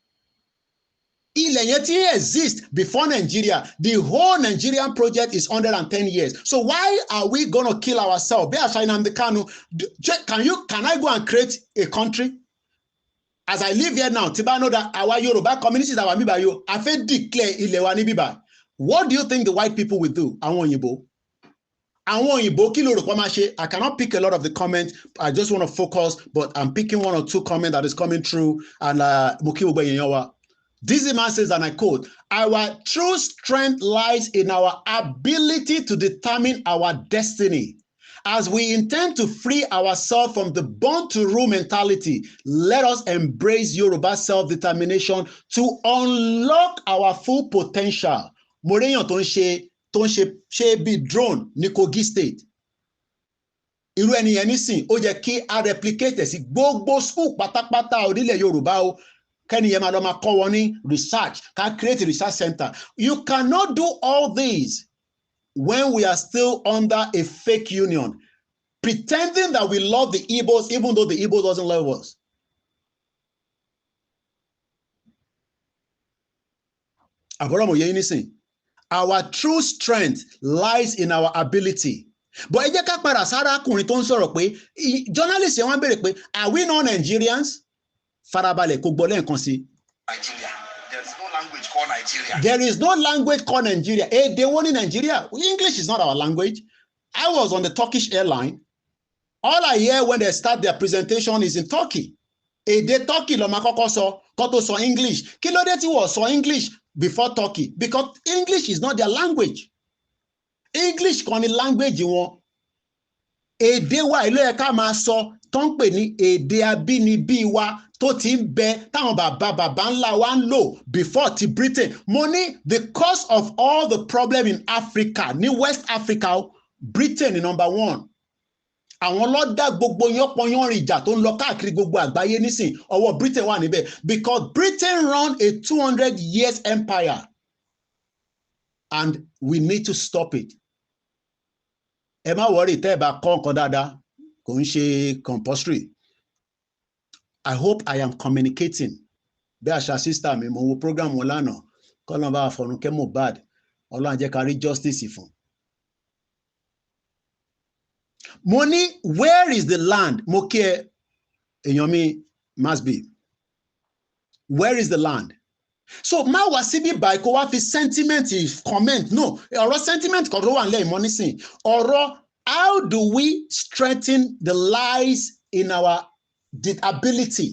ilẹ̀ yẹn ti exist before Nigeria. The whole Nigerian project is 110 years. So why are we gonna kill ourselves? Bí àṣà Nnamdi Kanu, can I go and create a country? As I live here now, tí bá know that our Yoruba communities our mibayo, I fẹ́ declare ilẹ̀ wa ní bíbá. What do you think the white people will do? Àwọn òyìnbó. Àwọn òyìnbó kí ló rò pé máa ṣe? I cannot pick a lot of the comments. I just want to focus, but I'm picking 1 or 2 comments that is coming through. And mo kí gbogbo èèyàn wa. This man says, and I quote, "Our true strength lies in our ability to determine our destiny. As we intend to free ourselves from the born-to-rule mentality, let us embrace Yoruba self-determination to unlock our full potential." Mo réyàn tó ń ṣe tó ń ṣe bí drone ní Kogi State. Irú ẹni yẹn nísìn ó jẹ́ kí a replicate sí gbogbo school pátápátá orílẹ̀ Yorùbá o kẹ́ni yẹn máa lọ máa kọ́ wọn ní research ká create a research center. You cannot do all these when we are still under a fake union, pretending that we love the Igbos even though the Igbo doesn't love us. Àbọ̀rọ̀mọ̀ yẹn nísìn. Our true strength lies in our ability. But ẹ jẹ́ ká padà sára ọkùnrin tó ń sọ̀rọ̀ pé journalist yẹn wọ́n béèrè pé are we not Nigerians? Farabalẹ̀ kò gbọ́ lẹ́ẹ̀kan sí. Nigeria. There is no language called Nigeria. There is no language called Nigeria. Èdè wo ní Nigeria? English is not our language. I was on the Turkish airline. All I hear when they start their presentation is in Turkey. Èdè Turkey ló máa kọ́kọ́ sọ kó tó sọ English. Kí ló dé tí wọ́n sọ English before Turkey? Because English is not their language. English kan ni language wọn. Èdè wa ìlú ẹ̀ ká máa sọ tó ń pè ní èdè abínibí wa tó ti ń bẹ táwọn bàbá ńlá wa ń lò before ti Britain. Mo ní the cause of all the problem in Africa ní West Africa, Britain ni number one. Àwọn ló dá gbogbo yánpọnyánrin ìjà tó ń lọ káàkiri gbogbo àgbáyé nísìn ọwọ́ Britain wà níbẹ̀ because Britain run a 200 years empire and we need to stop it. Ẹ má worry tẹ́ ẹ bá kọ́ nǹkan dáadáa kò ń ṣe compulsory. I hope I am communicating. Bí àṣà sister mi mo wo program wọn lánàá kọ́lọ́n bá fọ̀run kẹ́ Mohbad Ọlọ́run jẹ́ ká rí justice fún. Mo ní where is the land? Mo kí ẹ èèyàn mi must be. Where is the land? So má wá síbí báyìí kó wá fi sentiment comment no ọ̀rọ̀ sentiment kan ló wà nílẹ̀ ìmọ̀ nísìn ọ̀rọ̀ how do we strengthen the lies in our ability?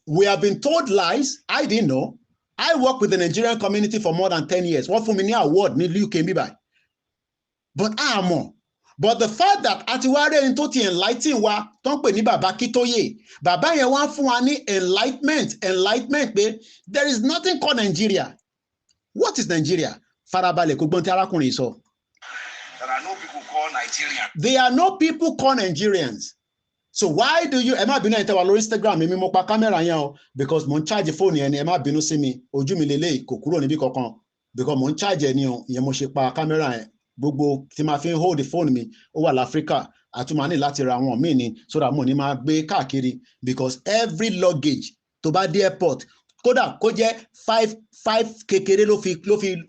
We have been told lies. I didn't know. I work with the Nigerian community for more than 10 years. Wọ́n fún mi ní award ní UK mi báyìí. But àmọ́. But the fact that àtiwárẹ̀ ẹni tó ti enlighten wa tó ń pè ní bàbá Akintoye, bàbá yẹn wá fún wa ní enlightenment pé there is nothing called Nigeria. What is Nigeria? Farabalẹ̀ kò gbọ́n tí arákùnrin sọ. There are no people called Nigerians. There are no people called Nigerians. So why do you ẹ má bínú ẹ̀ tẹ́ wà lórí Instagram mi mo pa kámẹ́rà yẹn o because mo ń charge fóònù yẹn ni ẹ má bínú sí mi ojú mi lélẹ̀ kò kúrò níbí kankan because mo ń charge ẹ ní o ìyẹn mo ṣe pa kámẹ́rà yẹn gbogbo tí ma fi ń hold the phone mi ó wà láfíríkà àtúmọ̀ ní láti ra àwọn míì ni so that mo ní máa gbé káàkiri because every luggage tó bá dé airport kódà kó jẹ́ five kékeré ló fi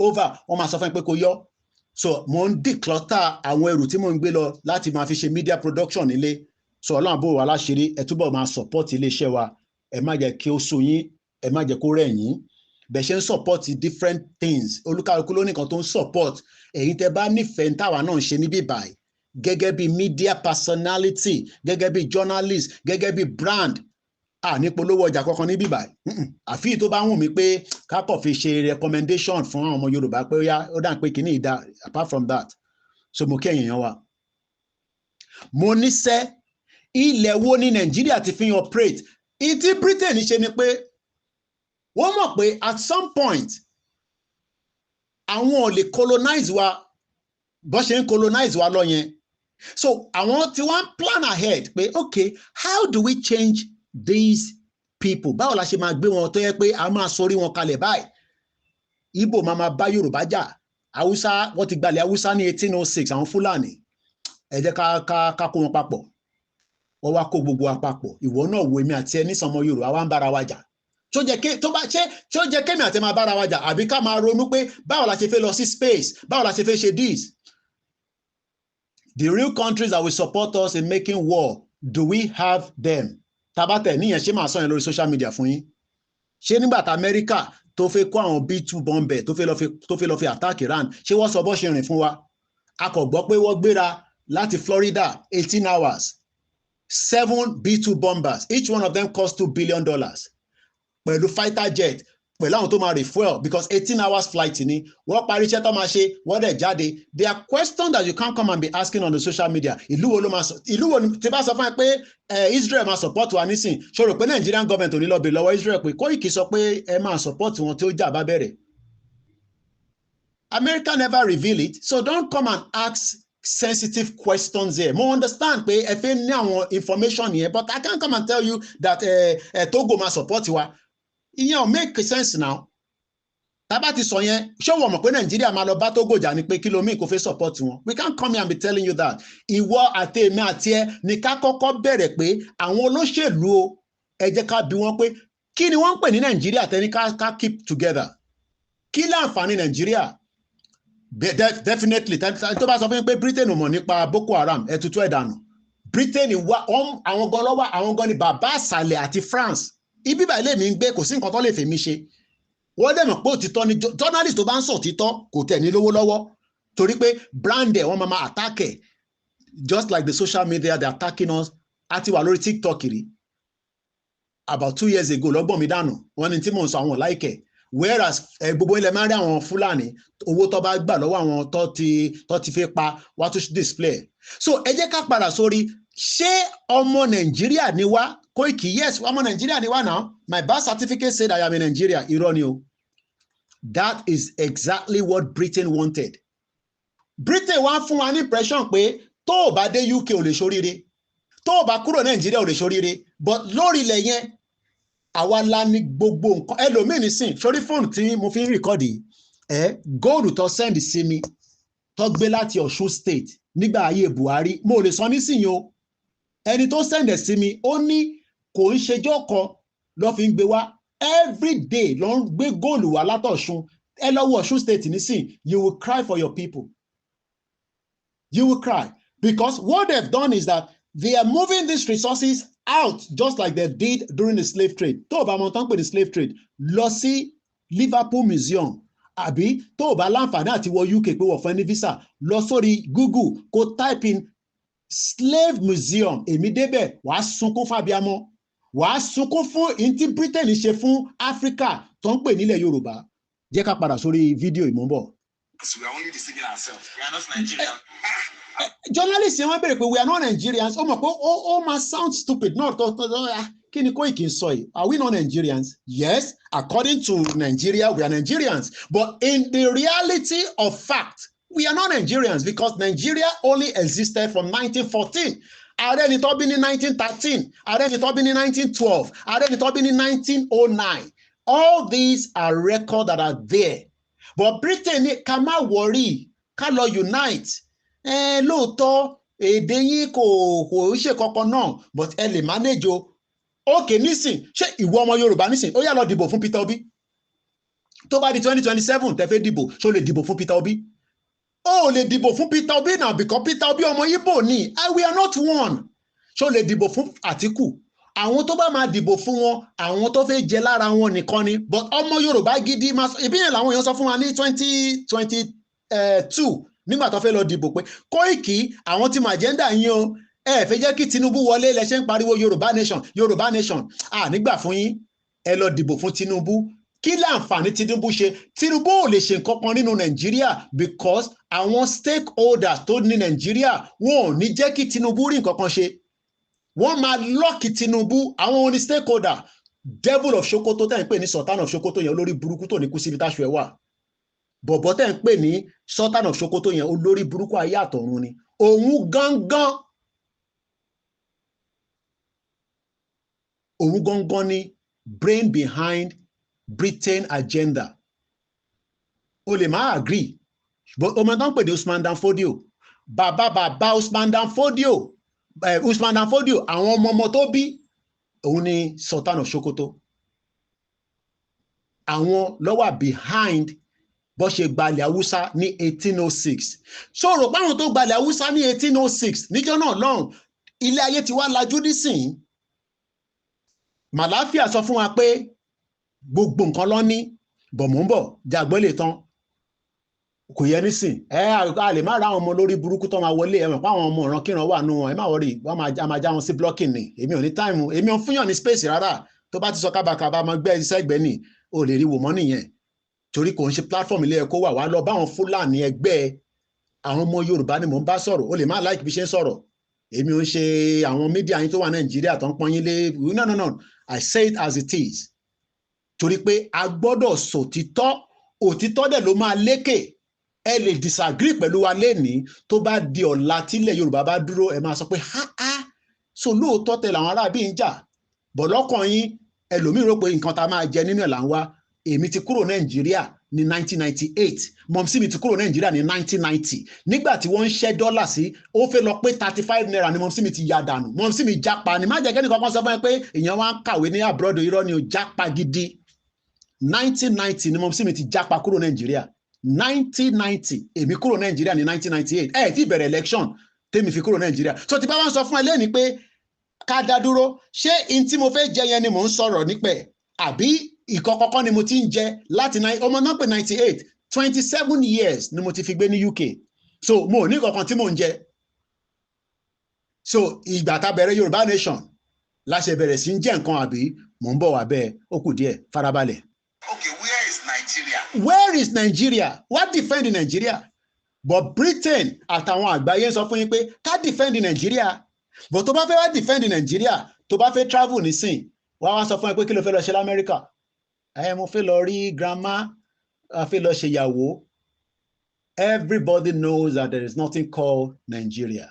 over wọ́n máa sọ fún mi pé kó yọ so mo ń declutter àwọn ẹrù tí mo ń gbé lọ láti máa fi ṣe media production nílé so Ọlọ́run bò wá láṣìírí ẹ túbọ̀ máa support iléeṣẹ́ wa ẹ má jẹ́ kí ó sú yín ẹ má jẹ́ kó rẹ̀ yín bẹ́ẹ̀ ṣe ń support different things olúkálùkù ló ní nǹkan tó ń support èyí tẹ́ bá nífẹ̀ẹ́ táwa náà ń ṣe níbí báyìí gẹ́gẹ́ bí media personality gẹ́gẹ́ bí journalist gẹ́gẹ́ bí brand ní polówó ọjà kankan níbí báyìí àfi tó bá wù mí pé kápọ̀ fi ṣe recommendation fún àwọn ọmọ Yorùbá pé ó dà pé kìíní ìdá apart from that so mo kẹ́yìn yẹn wa mo níṣẹ́ ilẹ̀ wo ní Nàìjíríà ti fi operate ìtí Britain ṣe ni pé wọ́n mọ̀ pé at some point àwọn ò lè colonize wa bó ṣe ń colonize wa lọ yẹn so àwọn tí wọ́n plan ahead pé okay how do we change these people báwo la ṣe máa gbé wọn tó yẹ pé a máa sọrí wọn kalẹ̀ báyìí Ìgbò máa bá Yorùbá jà Haúsá wọ́n ti gbalẹ̀ Haúsá ní 1806 àwọn Fúlàní ẹ jẹ́ ká kó wọn papọ̀ wọ́n wá kó gbogbo wa papọ̀ ìwọ náà wo èmi àti ẹni sọmọ Yorùbá wa ń bára wa jà tó jẹ́ kémi àti máa bára wa jà àbí ká máa ronú pé báwo la ṣe fẹ́ lọ sí space báwo la ṣe fẹ́ ṣe this. The real countries that will support us in making war, do we have them? Tabatẹ̀ níyẹn ṣé máa sọ yẹn lórí social media fún yín ṣé nígbà tá Amẹ́ríkà tó fẹ́ kó àwọn B2 bomber tó fẹ́ lọ fi attack Iran ṣé wọ́n sọ bó ṣe rìn fún wa a kò gbọ́ pé wọ́n gbéra láti Florida 18 hours 7 B2 bombers each one of them cost $2 billion pẹ̀lú fighter jet pẹ̀lú àwọn tó máa refuel because 18 hours flight ni wọ́n parí iṣẹ́ tó máa ṣe wọ́n dẹ̀ jáde. There are questions that you can't come and be asking on the social media. Ìlú wo ló máa sọ ìlú wo tí bá sọ fún ẹ pé Israel máa support wa nísìn ṣó rò pé Nigerian government ò ní lọ bè lọ́wọ́ Israel pé Koiki sọ pé ẹ máa support wọn tí ó jà bá bẹ̀rẹ̀. America never reveal it, so don't come and ask sensitive questions here. More understand pé ẹ fẹ́ ní àwọn information here, but I can't come and tell you that Togo ma support wa. Ìyẹn make sense now. Tábà ti sọ yẹn, ṣé wọ́n mọ̀ pé Nàìjíríà máa lọ bá Togo jà ni pé kí ló mean kò fẹ́ support wọn? We can't come here and be telling you that. Ìwọ àti èmi àti ẹ ní ká kọ́kọ́ bẹ̀rẹ̀ pé àwọn olóṣèlú o, ẹ jẹ́ ká bi wọ́n pé kí ni wọ́n ń pè ní Nàìjíríà tẹ́ni ká keep together. Kí láǹfààní Nàìjíríà? Definitely tó bá sọ fún mi pé Britain ò mọ̀ nípa Boko Haram ẹ̀tútù ẹ̀dànù. Britain wá àwọn gan lọ́wọ́ àwọn gan ni bàbá àsàlẹ̀ àti France. Ibi báyìí lèmi ń gbé kò sí nǹkan tó lè fèmí ṣe. Wọ́n dẹ̀ mọ̀ pé òtítọ́ ni journalist tó bá ń sọ òtítọ́ kò tẹ̀ ní lówó lọ́wọ́ torí pé brand ẹ̀ wọ́n máa attack ẹ̀ just like the social media they are attacking us. Àti wà lórí TikTok rí about 2 years ago lọ́gbọ̀n mi dànù wọ́n ní tí mò ń sọ àwọn láìkẹ̀. Whereas gbogbo ilẹ̀ máa ń rí àwọn Fúlàní owó tó bá gbà lọ́wọ́ àwọn tó ti fẹ́ pa wá tó display. So ẹ jẹ́ ká padà sórí ṣé ọmọ Nàìjíríà ni wá Koiki? Yes, ọmọ Nàìjíríà ni wá now. My birth certificate said I am in Nigeria. Irọ́ ni o. That is exactly what Britain wanted. Britain wá fún wa ní impression pé tó o bá dé UK ò lè ṣoríire, tó o bá kúrò Nàìjíríà ò lè ṣoríire, but lórí ilẹ̀ yẹn àwa la ní gbogbo nǹkan. Ẹlòmíì nísìn sórí fóònù tí mo fi ń rìkọ́dì góòlù tó send sí mi tó gbé láti Ọ̀ṣun state nígbà ayé Buhari mo lè sọ nísìnyí o. Ẹni tó send sí mi ó ní kò ń ṣejọ́ kan ló fi ń gbé wá every day ló ń gbé góòlù wá látọ̀ṣun. Ẹ lọ wo Ọ̀ṣun state nísìn, you will cry for your people. You will cry because what they've done is that they are moving these resources out just like they did during the slave trade. Tó o bá mọ̀ tán pé the slave trade lọ sí Liverpool Museum àbí tó o bá láǹfààní àti wọ UK pé wọ́n fẹ́ ní visa lọ sórí Google kó type in slave museum èmi débẹ̀ wàá sunkún fábíàmọ́ wàá sunkún fún ìntí Britain ṣe fún Africa tó ń pè nílẹ̀ Yorùbá. Jẹ́ ká padà sórí fídíò ìmọ̀ọ́bọ̀. We are only deceiving ourselves. We are not Nigerian. Journalists yẹn wọ́n bẹ̀rẹ̀ pé we are not Nigerians. Ó mọ̀ pé ó máa sound stupid náà tó kí ni Koiki sọ yìí? Are we not Nigerians? Yes, according to Nigeria we are Nigerians, but in the reality of fact we are not Nigerians because Nigeria only existed from 1914. Ààrẹ ni tó bí ní 1913, ààrẹ ni tó bí ní 1912, ààrẹ ni tó bí ní 1909. All these are records that are there. But Britain ní ká má worry, ká lọ unite. Lóòótọ́ èdè yín kò ṣe kankan náà, but ẹ lè manage o. Okay, nísìn, ṣé ìwọ ọmọ Yorùbá nísìn, ó yá lọ dìbò fún Peter Obi. Tó bá di 2027 tẹ́ fẹ́ dìbò, ṣó lè dìbò fún Peter Obi? Ó lè dìbò fún Peter Obi now because Peter Obi ọmọ Igbo ni. We are not one. Ṣó lè dìbò fún Àtíkù? Àwọn tó bá máa dìbò fún wọn, àwọn tó fẹ́ jẹ lára wọn nìkan ni. But ọmọ Yorùbá gidi máa sọ, ìbí yẹn làwọn èèyàn sọ fún wa ní 2022 nígbà tó fẹ́ lọ dìbò pé Koiki àwọn tí mo agenda yín o, ẹ fẹ́ jẹ́ kí Tinubu wọlé lẹ ṣe ń pariwo Yorùbá nation, Yorùbá nation. Nígbà fún yín, ẹ lọ dìbò fún Tinubu. Kí láǹfààní Tinubu ṣe? Tinubu ò lè ṣe nǹkan kan nínú Nàìjíríà because àwọn stakeholders tó ní Nàìjíríà wọn ò ní jẹ́ kí Tinubu rí nǹkan kan ṣe. Wọ́n máa lọ́ọ̀kì Tinubu, àwọn oní stakeholder, devil of Sokoto tẹ́ ń pè ní Sultan of Sokoto yẹn olórí burúkú tó ní kú síbi táṣù ẹ̀ wà. Bọ̀bọ̀ tẹ́ ń pè ní Sultan of Sokoto yẹn olórí burúkú ayé àtọ̀run ni. Òun gangan ni brain behind Britain agenda. O lè máa agree, but o máa tán pè ní Usman Dan Fodio. Bàbá Usman Dan Fodio. Usman Dan Fodio, àwọn ọmọ tó bí, òun ni Sultan of Sokoto. Àwọn ló wà behind bó ṣe gbalẹ̀ Haúsá ní 1806. Ṣòro páwọn tó gbalẹ̀ Haúsá ní 1806 níjọ́ náà lọ́hùn, ilé ayé ti wá lajú nísìn. Màláfíà sọ fún wa pé gbogbo nǹkan lọ ní bọ̀mọ́bọ̀ jàgbọ́ lè tán. Kò yẹ nísìn. A lè má ra àwọn ọmọ lórí burúkú tó máa wọlé ẹ̀mọ̀ pé àwọn ọmọ ọ̀ràn kíran wà nù wọn. Ẹ má wọrí, wọ́n máa já wọn sí blocking ni. Èmi ò ní time, èmi ò fúnyàn ní space rárá. Tó bá ti sọ kábàkàbà máa gbé iṣẹ́ ẹgbẹ́ ni, o lè rí wò mọ́ nìyẹn. Torí kò ń ṣe platform ilé ẹ̀kọ́ wà lọ bá àwọn Fúlàní ẹgbẹ́ àwọn ọmọ Yorùbá ni mò ń bá sọ̀rọ̀. O lè má like bí ṣe ń sọ̀rọ̀. Èmi ò ń ṣe àwọn media yín tó wà Nàìjíríà tó ń pọ́n yín lé. No. I say it as it is. Torí pé a gbọ́dọ̀ sòtítọ́, òtítọ́ dẹ̀ ló máa lékè. ẹ lè disagree pẹ̀lú wa lénìí tó bá di ọ̀la tílẹ̀ Yorùbá bá dúró ẹ máa sọ pé so lóòótọ́ tẹ làwọn aráàbí ń jà bọ̀ lọ́kàn yín ẹlòmíì rò pé nǹkan tá a máa jẹ nínú ẹ̀ là ń wá. Èmi ti kúrò Nàìjíríà ní 1998 mọ̀mísí mi ti kúrò Nàìjíríà ní 1990 nígbà tí wọ́n ń ṣẹ́ dọ́là sí ó fẹ́ lọ pé 35 naira ni mọ̀mísí mi ti ya dànù mọ̀mísí mi jápa ni má jẹ́ kẹ́ni kankan sọ fún ẹ pé èèyàn wá ń kàwé ní abroad irọ́ ni ó jápa gidi 1990 ni mọ̀mísí mi ti jápa kúrò Nàìjíríà 1990 èmi kúrò Nàìjíríà ní 1998 ti bẹ̀rẹ̀ election tèmi fi kúrò Nàìjíríà so ti bá wá ń sọ fún ẹ lẹ́ni pé ká dá dúró ṣé in tí mo fẹ́ jẹ yẹn ni mò ń sọ̀rọ̀ nípẹ̀ àbí ìkọ̀kọ̀kan ni mo ti ń jẹ láti ọmọ náà pé 98 27 years ni mo ti fi gbé ní UK so mo ò ní kankan tí mò ń jẹ so ìgbà tá bẹ̀rẹ̀ Yorùbá nation la ṣe bẹ̀rẹ̀ sí ń jẹ nǹkan àbí mò ń bọ̀ wá bẹ́ẹ̀ ó kù díẹ̀ farabalẹ̀. Okay, where is Nigeria? Where is Nigeria? What defend Nigeria? But Britain àtàwọn àgbáyé sọ fún yín pé ká defend Nigeria but tó bá fẹ́ wá defend Nigeria tó bá fẹ́ travel nísìn wá sọ fún ẹ pé kí ló fẹ́ lọ ṣe l'Amẹ́ríkà mo fẹ́ lọ rí grandma a fẹ́ lọ ṣe ìyàwó. Everybody knows that there is nothing called Nigeria.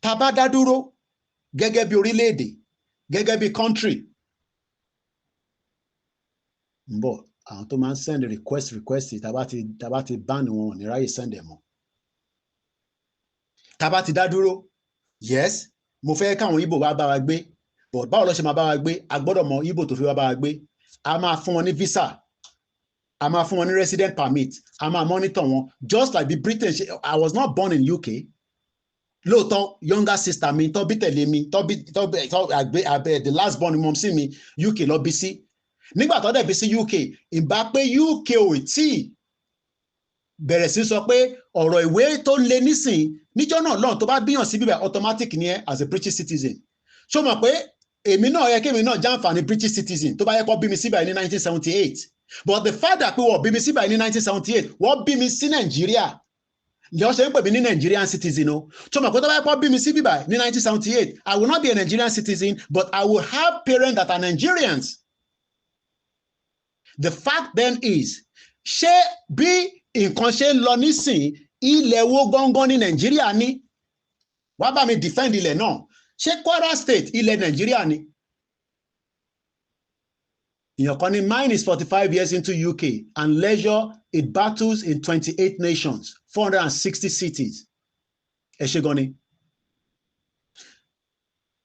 Tá bá dá dúró gẹ́gẹ́ bí orílẹ̀-èdè gẹ́gẹ́ bí country ń bọ̀ àwọn tó máa ń send request tá bá ti ban wọn ní ráyè send ẹ̀ mọ́. Tá bá ti dá dúró yes mo fẹ́ káwọn Ìgbò wá bá wa gbé but báwo ló ṣe máa bá wa gbé a gbọ́dọ̀ mọ Ìgbò tó fi wá bá wa gbé a máa fún wọn ní visa a máa fún wọn ní resident permit a máa monitor wọn just like the Britain I was not born in UK lóòótọ́ younger sister mi tó bí tẹ̀lé mi the last born mom sí mi UK lọ bí sí nígbà tó dẹ̀ bí sí UK ìbá pé UK ò tí bẹ̀rẹ̀ sí sọ pé ọ̀rọ̀ ìwé tó le nísìn níjọ́ náà lọ́n tó bá bíyàn sí bíbẹ̀ automatic ni ẹ as a British citizen ṣó mọ̀ pé èmi náà yẹ kémi náà jàǹfààní British citizen tó bá yẹ kó bí mi síbẹ̀ ní 1978 but the fact that pé wọ́n bí mi síbẹ̀ ní 1978 wọ́n bí mi sí Nàìjíríà lọ́ọ́ ṣe ń pè mí ní Nigerian citizen o ṣó mọ̀ pé tó bá yẹ kó bí mi sí bíbẹ̀ ní 1978 I will not be a Nigerian citizen but I will have parents that are Nigerians. The fact then is ṣé bí nǹkan ṣe ń lọ nísìn ilẹ̀ wo gángan ní Nàìjíríà ní wá bá mi defend ilẹ̀ náà ṣé Kwara State ilẹ̀ Nàìjíríà ni ìyàn kan ní mine is 45 years into UK and leisure it battles in 28 nations 460 cities ẹ ṣe gan ni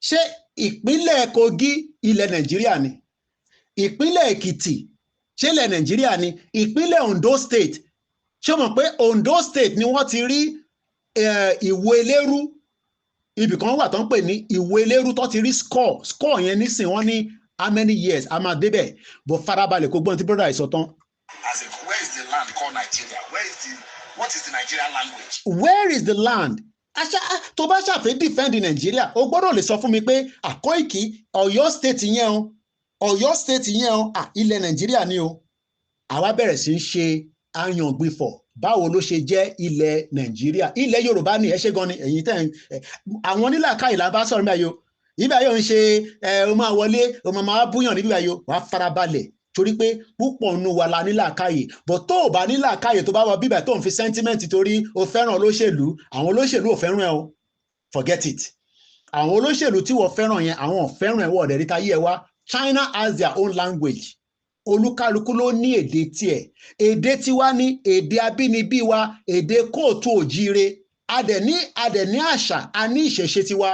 ṣé ìpínlẹ̀ Kogi ilẹ̀ Nàìjíríà ni ìpínlẹ̀ Èkìtì ṣé ilẹ̀ Nàìjíríà ni ìpínlẹ̀ Ondo State ṣé o mọ̀ pé Ondo State ni wọ́n ti rí ìwo elérú ibìkan wà tó ń pè ní ìwo elérú tó ti rí score yẹn nísìn wọ́n ní how many years a máa débẹ̀ bó farabalẹ̀ kó gbọ́n tí brother ìsọ tán. Where is the land called Nigeria? What is the Nigerian language? Where is the land? Tó bá ṣàfẹ́ defend Nigeria o gbọ́dọ̀ lè sọ fún mi pé Àkọ́ìkí Ọ̀yọ́ state yẹn o Ọ̀yọ́ state yẹn o ilẹ̀ Nàìjíríà ni o àwa bẹ̀rẹ̀ sí ń ṣe àyàngbìfọ̀ báwo ló ṣe jẹ́ ilẹ̀ Nàìjíríà ilẹ̀ Yorùbá ni ẹ ṣe gan ni ẹ̀yin tẹ́ àwọn onílàkàyè là bá sọ̀rọ̀ níbẹ̀ yìí ibà yóò ń ṣe o máa wọlé o máa búyàn níbí báyìí wàá farabalẹ̀ torí pé púpọ̀ nù wà lá nílàkàyè bọ̀ tó o bá nílàkàyè tó bá wọ bíbẹ̀ tó ń fi sentiment torí o fẹ́ràn olóṣèlú àwọn olóṣèlú ò fẹ́ràn ẹ o forget it àwọn olóṣèlú tí wọ́n fẹ́ràn yẹn àwọn ò fẹ́ràn ẹ wọ́n ọ̀dẹ̀ ríta yí ẹ wá China has their own language olúkálukú ló ní èdè tiẹ̀ èdè tiwa ní èdè abínibí wa èdè kóòtù òjíire adẹ̀ ní àṣà a ní ìṣẹ̀ṣe tiwa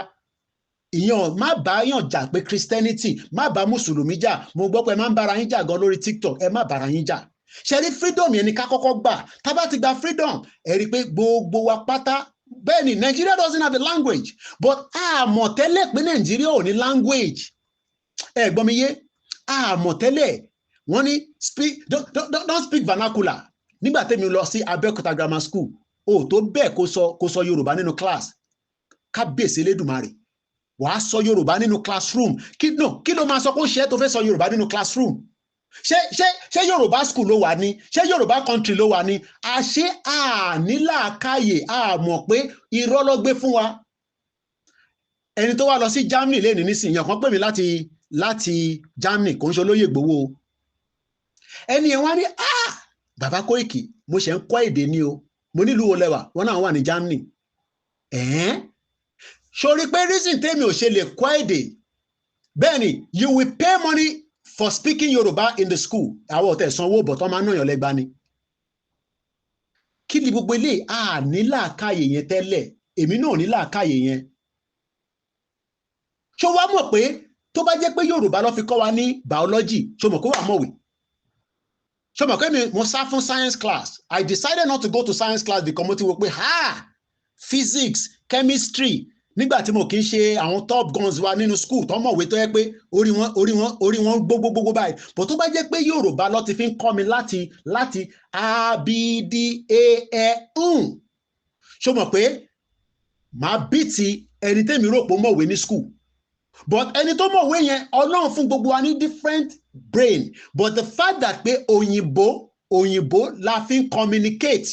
ìyàn má bá yàn jà pé Christianity má bá mùsùlùmí jà mo gbọ́ pé ẹ má ń bára yín jà gan lórí TikTok ẹ má bára yín jà ṣe rí freedom yẹn ni ká kọ́kọ́ gbà tá bá ti gba freedom ẹ rí i pé gbogbo wa pátá bẹ́ẹ̀ ni Nigeria doesn't have a language but àmọ̀ tẹ́lẹ̀ pé Nigeria ò ní language ẹ gbọ́ mi yé àmọ̀ tẹ́lẹ̀ wọ́n ní don't speak vernacular nígbà tẹ́mi lọ sí Abẹ́òkúta grammar school o tó bẹ́ẹ̀ kó sọ Yorùbá nínú class kábíyèsí Elédùmarè wàá sọ Yorùbá nínú classroom kí ló máa sọ kó ṣe tó fẹ́ sọ Yorùbá nínú classroom ṣé Yorùbá school ló wà ní ṣé Yorùbá country ló wà ní àṣé ànílàákàyè àmọ̀ pé irọ́ ló gbé fún wa ẹni tó wá lọ sí Germany lẹ́ni nísìnyí ọ̀kan pè mí láti Germany kò ń ṣe olóyè gbowó ẹni ẹ̀ wá ní bàbá Koiki mo ṣe ń kọ́ èdè ni o mo nílùú wo lẹ́wà wọ́n náà wà ní Germany sori pé reason tèmi ò ṣe lè kọ́ èdè bẹ́ẹ̀ ni you will pay money for speaking Yoruba in the school àwọn ọ̀tẹ̀ sanwó bọ̀ tó máa ń náyàn lẹ́gba ni kí ni gbogbo ilé ní làákàyè yẹn tẹ́lẹ̀ èmi náà ní làákàyè yẹn ṣó wá mọ̀ pé tó bá jẹ́ pé Yorùbá ló fi kọ́ wa ní biology ṣó mọ̀ pé wà mọ̀wé ṣó mọ̀ pé mo sá fún science class I decided not to go to science class because mo ti wò pé physics chemistry nígbà tí mo kì í ṣe àwọn top guns wa nínú school tó mọ̀wé tó yẹ pé orí wọn gbogbogbò báyìí but tó bá jẹ́ pé Yorùbá ló ti fi ń kọ́ mi láti a b d a e ṣó mọ̀ pé màá bìtì ẹni tẹ́mi rò pé mọ̀wé ní school but ẹni tó mọ̀wé yẹn Ọlọ́run fún gbogbo wa ní different brain but the fact that pé òyìnbó la fi ń communicate.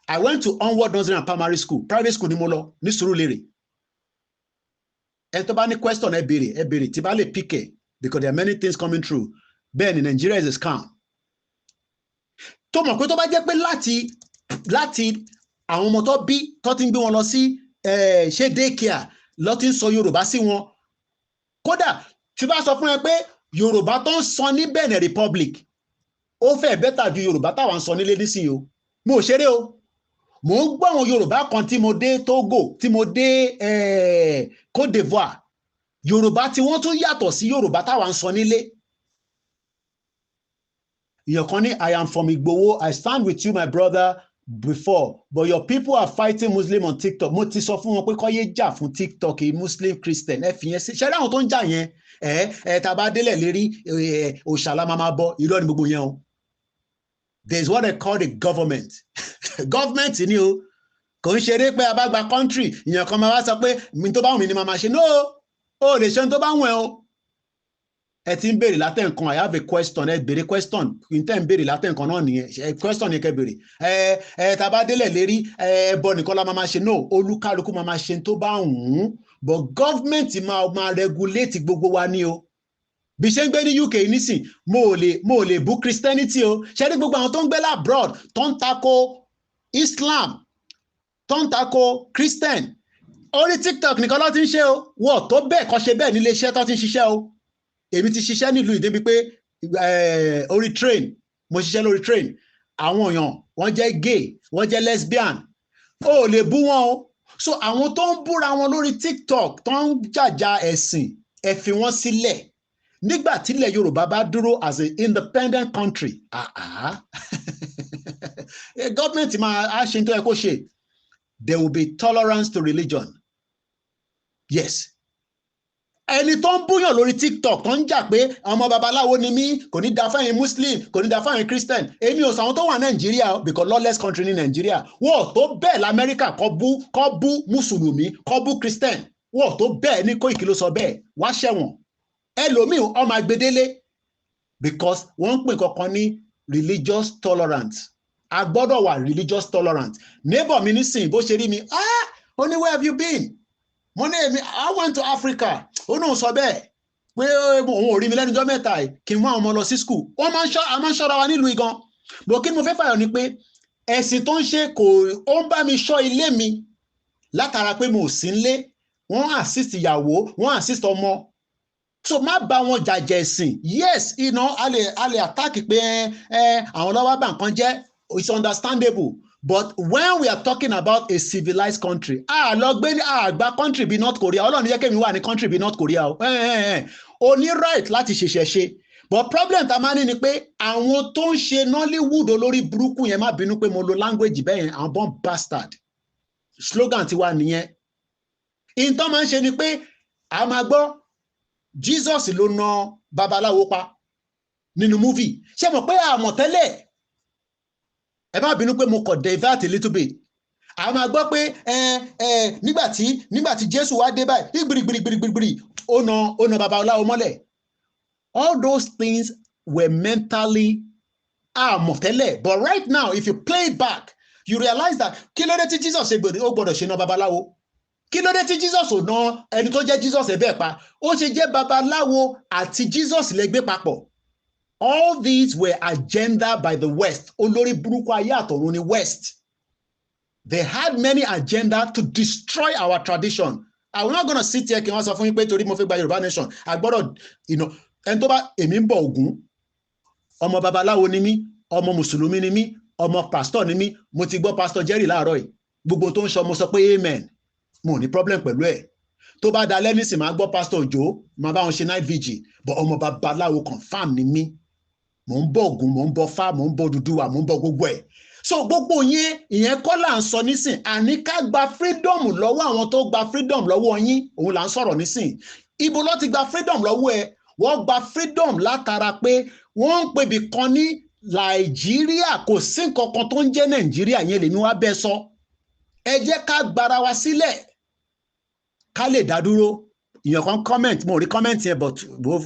I went to Onward Nursery and Primary School private school ni mo lọ ní Surulere ẹ tó bá ní question ẹ béèrè tí bá lè pick it because there are many things coming through bẹ́ẹ̀ ni Nigeria is a scam tó mọ̀ pé tó bá jẹ́ pé láti àwọn ọmọ tó bí tó ti ń gbé wọn lọ sí ṣe daycare lọ ti ń sọ Yorùbá sí wọn kódà tí bá sọ fún ẹ pé Yorùbá tó ń sọ ní Benin Republic ó fẹ́ bẹ́tà ju Yorùbá táwọn ń sọ nílé nísìnyí o mo ò ṣeré o mo ń gbọ́ àwọn Yorùbá kan tí mo dé Togo tí mo dé Côte d'Ivoire Yorùbá tí wọ́n tún yàtọ̀ sí Yorùbá táwọn ń sọ nílé ìyẹn kan ní I am from Igbowo I stand with you my brother before but your people are fighting Muslim on TikTok mo ti sọ fún wọn pé kó yé jà fún TikTok Muslim Christian ẹ fi yẹn sí ṣẹlẹ àwọn tó ń jà yẹn tàbá délẹ̀ lérí òṣàlá máa bọ irọ́ ni gbogbo yẹn o there is what they call the government government ni o kò ń ṣeré pé abágbà country ìyẹn kan máa wá sọ pé mi tó bá wù mí ni màá máa ṣe no o lè ṣe tó bá wù ẹ́ o ẹ ti ń béèrè látẹ̀ nǹkan I have a question ẹ béèrè question n tẹ́ ń béèrè látẹ̀ nǹkan náà nìyẹn question yẹn kẹ́ béèrè tàbá délẹ̀ lérí ẹbọ nìkan la máa ṣe no olúkálukú máa ṣe tó bá wù ú but government máa regulate gbogbo wa ni o bí ṣe ń gbé ní UK nísìn mo ò lè bú Christianity o ṣe ní gbogbo àwọn tó ń gbé abroad tó ń tako Islam tó ń tako Christian orí TikTok nìkan ló ti ń ṣe o wọ́n tó bẹ́ẹ̀ kọ́ ṣe bẹ́ẹ̀ nílé iṣẹ́ tó ti ń ṣiṣẹ́ o èmi ti ṣiṣẹ́ nílùú ìdẹ́bi pé orí train mo ṣiṣẹ́ lórí train àwọn èèyàn wọ́n jẹ́ gay wọ́n jẹ́ lesbian ó lè bú wọn o so àwọn tó ń búra wọn lórí TikTok tó ń jàjà ẹ̀sìn ẹ fi wọ́n sílẹ̀ nígbà tílẹ̀ Yorùbá bá dúró as an independent country gọ́ọ̀mẹ̀ntì máa ṣe tó yẹ kó ṣe there will be tolerance to religion yes ẹni tó ń búyàn lórí TikTok tó ń jà pé ọmọ babaláwo ni mí kò ní da fáyín Muslim kò ní da fáyín Christian èmi ò sọ àwọn tó wà Nàìjíríà because lawless country ní Nàìjíríà wọ́n tó bẹ́ẹ̀ l'Amẹ́ríkà kọ́ bú mùsùlùmí kọ́ bú Christian wọ́n tó bẹ́ẹ̀ ní Koiki ló sọ bẹ́ẹ̀ wá ṣẹ̀wọ̀n ẹlòmíì ọmọ agbedele because wọ́n ń pè kankan ní religious tolerance a gbọ́dọ̀ wà religious tolerance neighbor mi nísìnyí bó ṣe rí mi ó ní where have you been mo ní èmi I went to Africa ó náà sọ bẹ́ẹ̀ pé òun ò rí mi lẹ́nu ọjọ́ mẹ́ta yìí kí n mú àwọn ọmọ lọ sí school wọ́n máa ń ṣọ́ra wa nílùú igan bó kí ni mo fẹ́ fàyọ̀ ni pé ẹ̀sìn tó ń ṣe ó ń bá mi ṣọ́ ilé mi látara pé mo ò sí nílé wọ́n assist ìyàwó wọ́n assist ọmọ so má bá wọn jàjẹ ẹ̀sìn yes a lè attack pé àwọn lọ́wọ́ bá nǹkan jẹ́ it's understandable but when we are talking about a civilized country àgbà country bí North Korea Ọlọ́run yẹ kémi wà ní country bí North Korea o ní right láti ṣẹ̀ṣẹ̀ ṣe but problem ta máa ní ni pé àwọn tó ń ṣe Nollywood olórí burúkú yẹn má bínú pé mo lo language bẹ́ẹ̀ yẹn àwọn born bastard slogan tiwa nìyẹn ìtàn máa ń ṣe ni pé a máa gbọ́ Jesus ló na babaláwo pa nínú movie ṣé mo pé àmọ̀tẹ́lẹ̀ ẹ má bínú pé mo kọ̀ divert a little bit a máa gbọ́ pé nígbàtí Jésù wá dé báyìí gbìrìgbìrìgbìrì ó na babaláwo mọ́lẹ̀ all those things were mentally àmọ̀tẹ́lẹ̀ but right now if you play it back you realize that kí ló dé tí Jesus ó gbọ́dọ̀ ṣe na babaláwo kí ló dé tí Jesus ò na ẹni tó jẹ́ Jesus ẹ̀ bẹ́ẹ̀ pa ó ṣe jẹ́ babaláwo àti Jesus lè gbé papọ̀ All these were agenda by the West. Olórí burúkú ayé àtọ̀run ni West. They had many agenda to destroy our tradition. I'm not going to sit here kí wọ́n sọ fún yín pé torí mo fẹ́ gba Yorùbá nation. I gbọ́dọ̀, ẹni tó bá èmi ń bọ Ògún, ọmọ babaláwo ni mí, ọmọ mùsùlùmí ni mí, ọmọ pastor ni mí, mo ti gbọ́ pastor Jerry láàárọ̀ yìí. Gbogbo tó ń sọ mo sọ pé amen. Mo ní problem pẹ̀lú ẹ̀. Tó bá dalẹ́ nísìn máa gbọ́ pastor Òjó, máa bá wọn ṣe night vigil, but ọmọ babaláwo confirm ni mí. Mo ń bọ Ògún, mo ń bọ Fá, mo ń bọ Odùduwà, mo ń bọ gbogbo ẹ̀. So gbogbo ìyẹn kọ́ là ń sọ nísìn, àní ká gba freedom lọ́wọ́ àwọn tó gba freedom lọ́wọ́ yín, òun là ń sọ̀rọ̀ nísìn. Ibo ló ti gba freedom lọ́wọ́ ẹ? Wọ́n gba freedom látara pé wọ́n ń pè bí kan ní Nàìjíríà, kò sí nǹkan kan tó ń jẹ́ Nàìjíríà, yẹn lèmi wá bẹ́ sọ. Ẹ jẹ́ ká gbára wa sílẹ̀ ká lè dá dúró. Ìyẹn kan comment, mo rí comment yẹn, but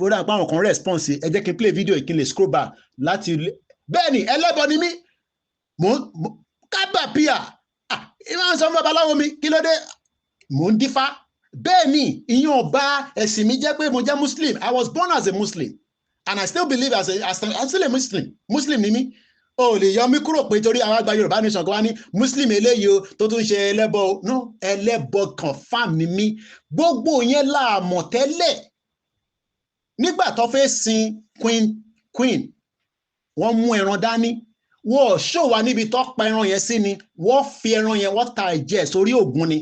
ó dà pé àwọn kan response. Ẹ jẹ́ kí n play video kí n lè scroll back láti bẹ́ẹ̀ ni ẹlẹ́bọ ni mí. Kábà píà ìmọ̀ sọ fún babaláwo mi kí ló dé mò ń dífá bẹ́ẹ̀ ni ìyẹn ọba ẹ̀sìn mi jẹ́ pé mo jẹ́ Muslim. I was born as a Muslim and I still believe I'm still a Muslim ni mí. O lè yọ mí kúrò pé torí àwọn àgbà Yorùbá nation kan wá ní Muslim eléyìí o tó tún ṣe ẹlẹ́bọ. No, ẹlẹ́bọ confirm ni mí. Gbogbo yẹn la mọ̀ tẹ́lẹ̀. Nígbà tó fẹ́ sin queen wọ́n mú ẹran dání. Wọ́n ṣó wa níbi tó pa ẹran yẹn sí ni, wọ́n fi ẹran yẹn wọ́n ta ẹ̀jẹ̀ sórí Ògún ni.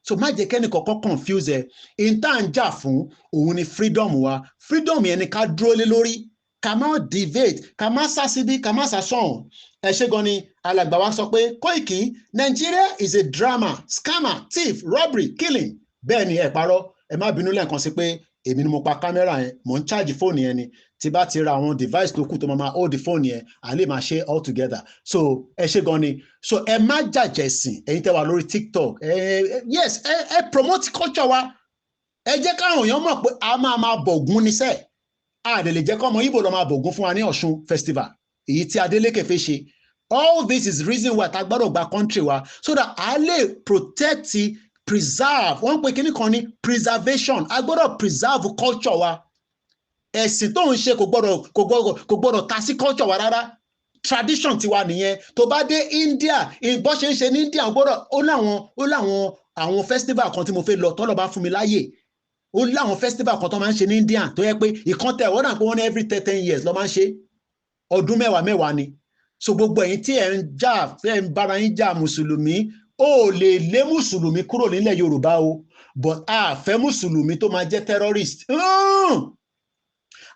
So má jẹ́ kẹ́ni kọ́kọ́ confuse ẹ̀. In tá ń jà fún òun ni freedom wa. Freedom yẹn ni ká dúró lé lórí. Ká má deviate, ká má sá síbí, ká má sá sọ̀hún. Ẹ ṣé gan ni alàgbà wa sọ pé Koiki, Nigeria is a drama, scammer, thief, robbery, killing. Bẹ́ẹ̀ ni ẹ parọ́, ẹ má bínú lẹ́ẹ̀kan sí pé èmi ni mo pa kámẹ́rà yẹn, mò ń charge fóònù yẹn ni. Tí bá ti ra àwọn device tó kù tó máa hold the phone yẹn, à lè máa ṣe all together. So ẹ ṣé gan ni. So ẹ má jàjẹ̀ sìn, ẹ̀yin tẹ́ wà lórí TikTok. Yes, ẹ promote culture wa. Ẹ jẹ́ káwọn èèyàn mọ̀ pé a máa bọ Ògún ni sẹ́ẹ̀. A dẹ̀ lè jẹ́ kọ́ ọmọ Ìgbò lọ máa bọ Ògún fún wa ní Ọ̀ṣun festival. Èyí tí Adeleke fẹ́ ṣe. All this is reason why ta gbọ́dọ̀ gba country wa so that a lè protect, preserve. Wọ́n pè kíní kan ní preservation. A gbọ́dọ̀ preserve culture wa. Ẹ̀sìn tó ń ṣe kò gbọ́dọ̀ ta sí culture wa rárá. Tradition tiwa nìyẹn. Tó bá dé India, bó ṣe ń ṣe ní India gbọ́dọ̀ ó láwọn festival kan tí mo fẹ́ lọ tọ́lọ̀ bá fún mi láyè. Ó láwọn festival kan tó máa ń ṣe ní India tó yẹ pé ìkọ́ntẹ̀ wọ́n náà pé wọ́n ní every 10 years ló máa ń ṣe. Ọdún mẹ́wàá ni. So gbogbo ẹ̀yin tí ẹ̀ ń jà fẹ́ ń bára yín jà Mùsùlùmí, ó lè lé Mùsùlùmí kúrò nílẹ̀ Yorùbá o, but a fẹ́ Mùsùlùmí tó máa jẹ́ terrorist.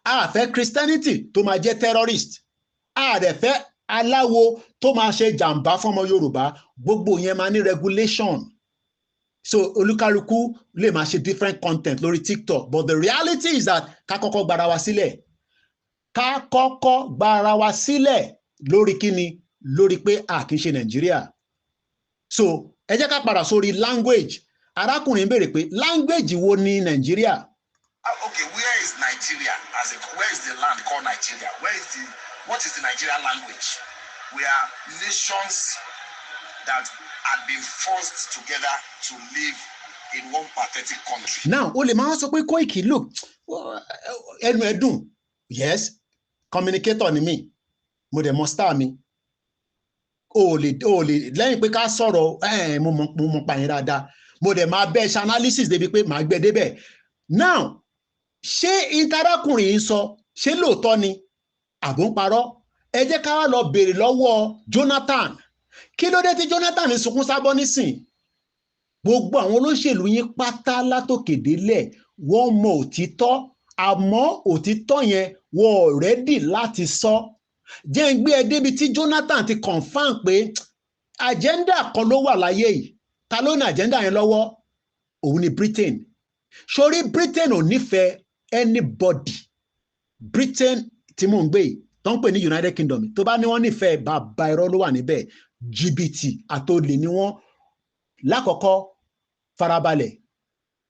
A fẹ́ Christianity tó máa jẹ́ terrorist. A dẹ̀ fẹ́ aláwo tó máa ṣe jàǹbá fún ọmọ Yorùbá. Gbogbo yẹn máa ní regulation. So olúkálùkù lè máa ṣe different content lórí TikTok, but the reality is that ká kọ́kọ́ gbára wa sílẹ̀. Ká kọ́kọ́ gbára wa sílẹ̀ lórí kíni, lórí pé a kì í ṣe Nàìjíríà. So ẹ jẹ́ ká padà sórí language. Arákùnrin béèrè pé language wo ni Nàìjíríà? Okay, where is Nigeria? Where is the land called Nigeria? What is the Nigerian language? We are nations that had been forced together to live in one pathetic country. Now, o lè máa sọ pé Koiki, look, ẹnu ẹ̀dùn. Yes, communicator ni mí. Mo dẹ̀ mọ̀ star mi. O lè lẹ́yìn pé ká sọ̀rọ̀ mo mọ̀ pa yín dáadáa. Mo dẹ̀ máa bẹ́ẹ̀ ṣe analysis débi pé màá gbé débẹ̀. Now, ṣé ìtarákùnrin yìí sọ ṣé lóòótọ́ ni àbò ń parọ́? Ẹ jẹ́ ká wá lọ béèrè lọ́wọ́ Jonathan. Kí ló dé tí Jonathan ń sunkún sábọ́ nísìn? Gbogbo àwọn olóṣèlú yín pátá látòkè délẹ̀ wọ́n mọ òtítọ́, àmọ́ òtítọ́ yẹn wọ́n ready láti sọ. Jẹ́ ń gbé ẹ débi tí Jonathan ti confirm pé agenda kan ló wà láyé yìí. Ta ló ní agenda yẹn lọ́wọ́? Òun ni Britain. Sórí Britain ò nífẹ̀ẹ́ anybody. Britain tí mò ń gbé yìí tó ń pè ní United Kingdom tó bá ní wọ́n nífẹ̀ẹ́ bàbá irọ́ ló wà níbẹ̀. Jìbìtì àtòlè ni wọ́n. Lákọ̀ọ́kọ́ farabalẹ̀.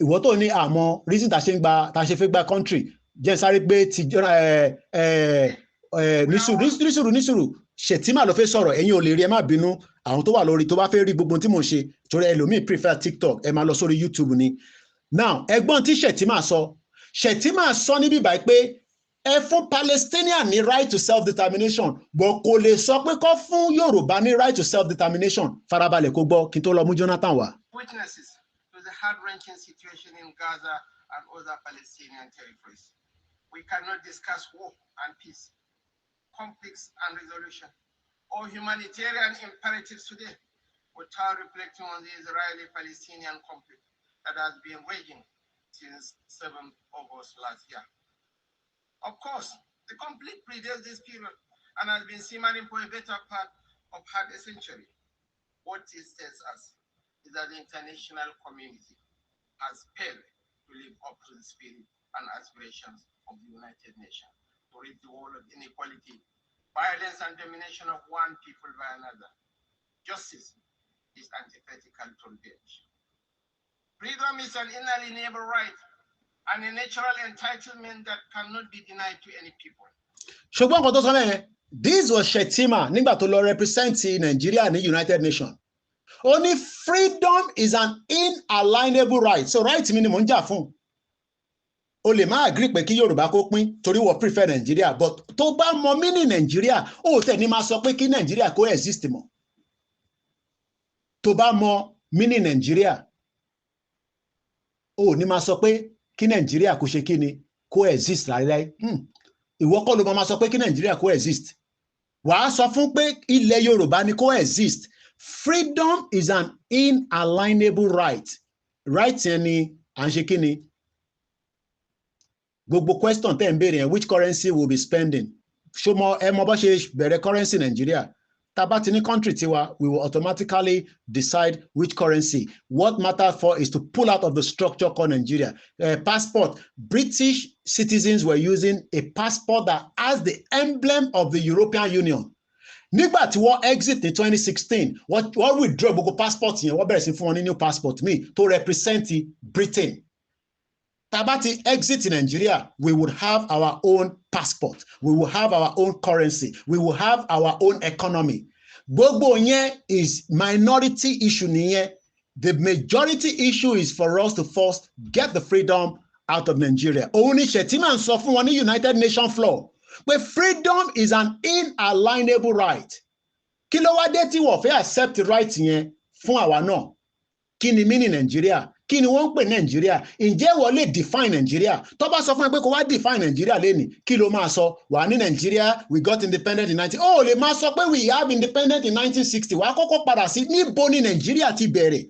Ìwọ tó ní àmọ́ reason ta ṣe fẹ́ gba country jẹ́ sáré gbé ti nísùrù Ṣètìmá ló fẹ́ sọ̀rọ̀, ẹ̀yin ò lè rí, ẹ má bínú. Àwọn tó wà lórí tó bá fẹ́ rí gbogbo tí mò ń ṣe torí ẹlòmíì prefer TikTok, ẹ máa lọ sórí YouTube ni. Now ẹgbọ́n tí Ṣètìmá sọ níbí báyìí pé ẹ fún Palestinian ní right to self-determination but kò lè sọ pé kó fún Yorùbá ní right to self-determination. Farabalẹ̀ kó gbọ́ kí n tó lọ mú Jonathan wá. Witnesses to the heart-wrenching situation in Gaza and other Palestinian territories. We cannot discuss war and peace, conflicts and resolution, or humanitarian imperatives today without reflecting on the Israeli-Palestinian conflict that has been raging since 7th August last year. Of course, the conflict predates this period and has been simmering for a better part of half a century. What it tells us is that the international community has failed to live up to the spirit and aspirations of the United Nations to rid the world of inequality, violence, and domination of one people by another. Justice is antithetical to revenge. Freedom is an inalienable right and a natural entitlement that cannot be denied to any people. Ṣùgbọ́n nǹkan tó sọ mẹ́rin, this was Shettima nígbà tó lọ represent Nigeria ní United Nations. Only freedom is an inalienable right. So right mi ni mò ń jà fún. O lè má agree pé kí Yorùbá kó pín torí wọ́n prefer Nigeria, but tó bá mọ meaning Nigeria, ó tẹ̀ ní máa sọ pé kí Nigeria kó exist mọ́. Tó bá mọ meaning Nigeria, ó ní máa sọ pé kí Nigeria kó ṣe kí ni kó exist láíláí. Ìwọ kọ́ ló máa sọ pé kí Nigeria kó exist. Wàá sọ fún pé ilẹ̀ Yorùbá ni kó exist. Freedom is an inalienable right. Right yẹn ni à ń ṣe kí ni? Gbogbo question tẹ́ ń béèrè yẹn, which currency will be spending? Ṣó mọ ẹ mọ bó ṣe bẹ̀rẹ̀ currency Nigeria? Tá bá ti ní country tiwa, we will automatically decide which currency. What matters for is to pull out of the structure called Nigeria. Passport. British citizens were using a passport that has the emblem of the European Union. Nígbà tí wọ́n exit in 2016, wọ́n withdraw gbogbo passport yẹn, wọ́n bẹ̀rẹ̀ sí fún wọn ní new passport míì tó represent Britain. Tá bá ti exit in Nigeria, we would have our own passport. We will have our own currency. We will have our own economy. Gbogbo yẹn is minority issue nìyẹn. The majority issue is for us to first get the freedom out of Nigeria. Òun ni Shettima ń sọ fún wọn ní United Nations floor. But freedom is an inalienable right. Kí ló wá dé tí wọ́n fẹ́ accept right yẹn fún àwa náà? Kí ni meaning Nigeria? Kí ni wọ́n ń pè Nigeria? Ǹjẹ́ wọ́n lè define Nigeria? Tó bá sọ fún ẹ pé kó wá define Nigeria lẹ́ni, kí ló máa sọ? Wà ní Nigeria, we got independent in 19... Oh, lè máa sọ pé we have independent in 1960. Wà á kọ́kọ́ padà sí níbo ni Nigeria ti bẹ̀rẹ̀?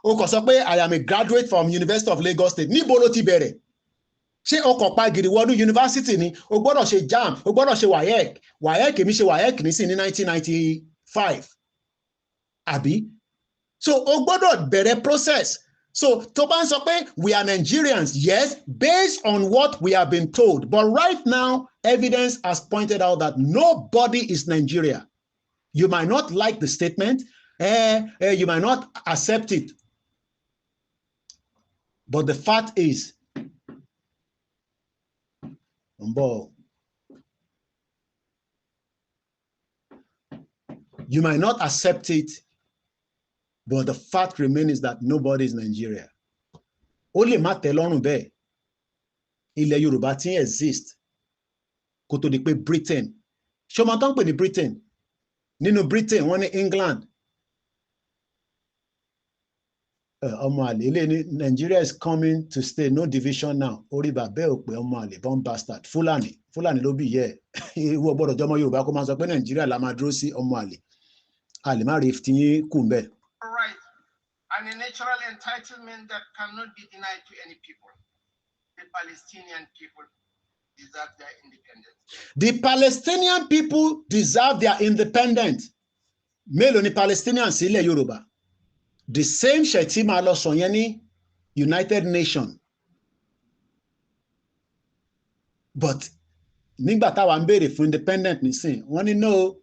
O kò sọ pé I am a graduate from University of Lagos State. Níbo ló ti bẹ̀rẹ̀? Ṣé o kò pa gìrì wọnú university ni? O gbọ́dọ̀ ṣe JAMB, o gbọ́dọ̀ ṣe WAEC. WAEC èmi ṣe WAEC ní sí ní 1995. Àbí? So o gbọ́dọ̀ bẹ̀rẹ̀ process. So tó bá ń sọ pé we are Nigerians, yes, based on what we have been told. But right now, evidence has pointed out that nobody is Nigeria. You might not like the statement, you might not accept it. But the fact is, you might not accept it, but the fact remains that nobody is Nigeria. Ó lè má tẹ́ lọ́rùn bẹ́ẹ̀. Ilẹ̀ Yorùbá ti exist kó tó di pé Britain. Ṣé o mọ̀ tán pè ní Britain? Nínú Britain, wọ́n ní England. Ọmọ àlè ilé ní Nigeria is coming to stay, no division now. Orí bàbá ò pé ọmọ àlè, born bastard. Fúlàní ló bí yẹ. Ìwọ gbọ́dọ̀ jọmọ Yorùbá kó máa sọ pé Nigeria la máa dúró sí ọmọ àlè. Àlè má rí tiyín kù ń bẹ̀. Right, and a natural entitlement that cannot be denied to any people. The Palestinian people deserve their independence. The Palestinian people deserve their independence. Mélòó ni Palestinians sílẹ̀ Yorùbá? The same Shettima lọ sọ yẹn ní United Nations. But nígbà táwa ń béèrè fún independent nísìn, wọ́n ní no,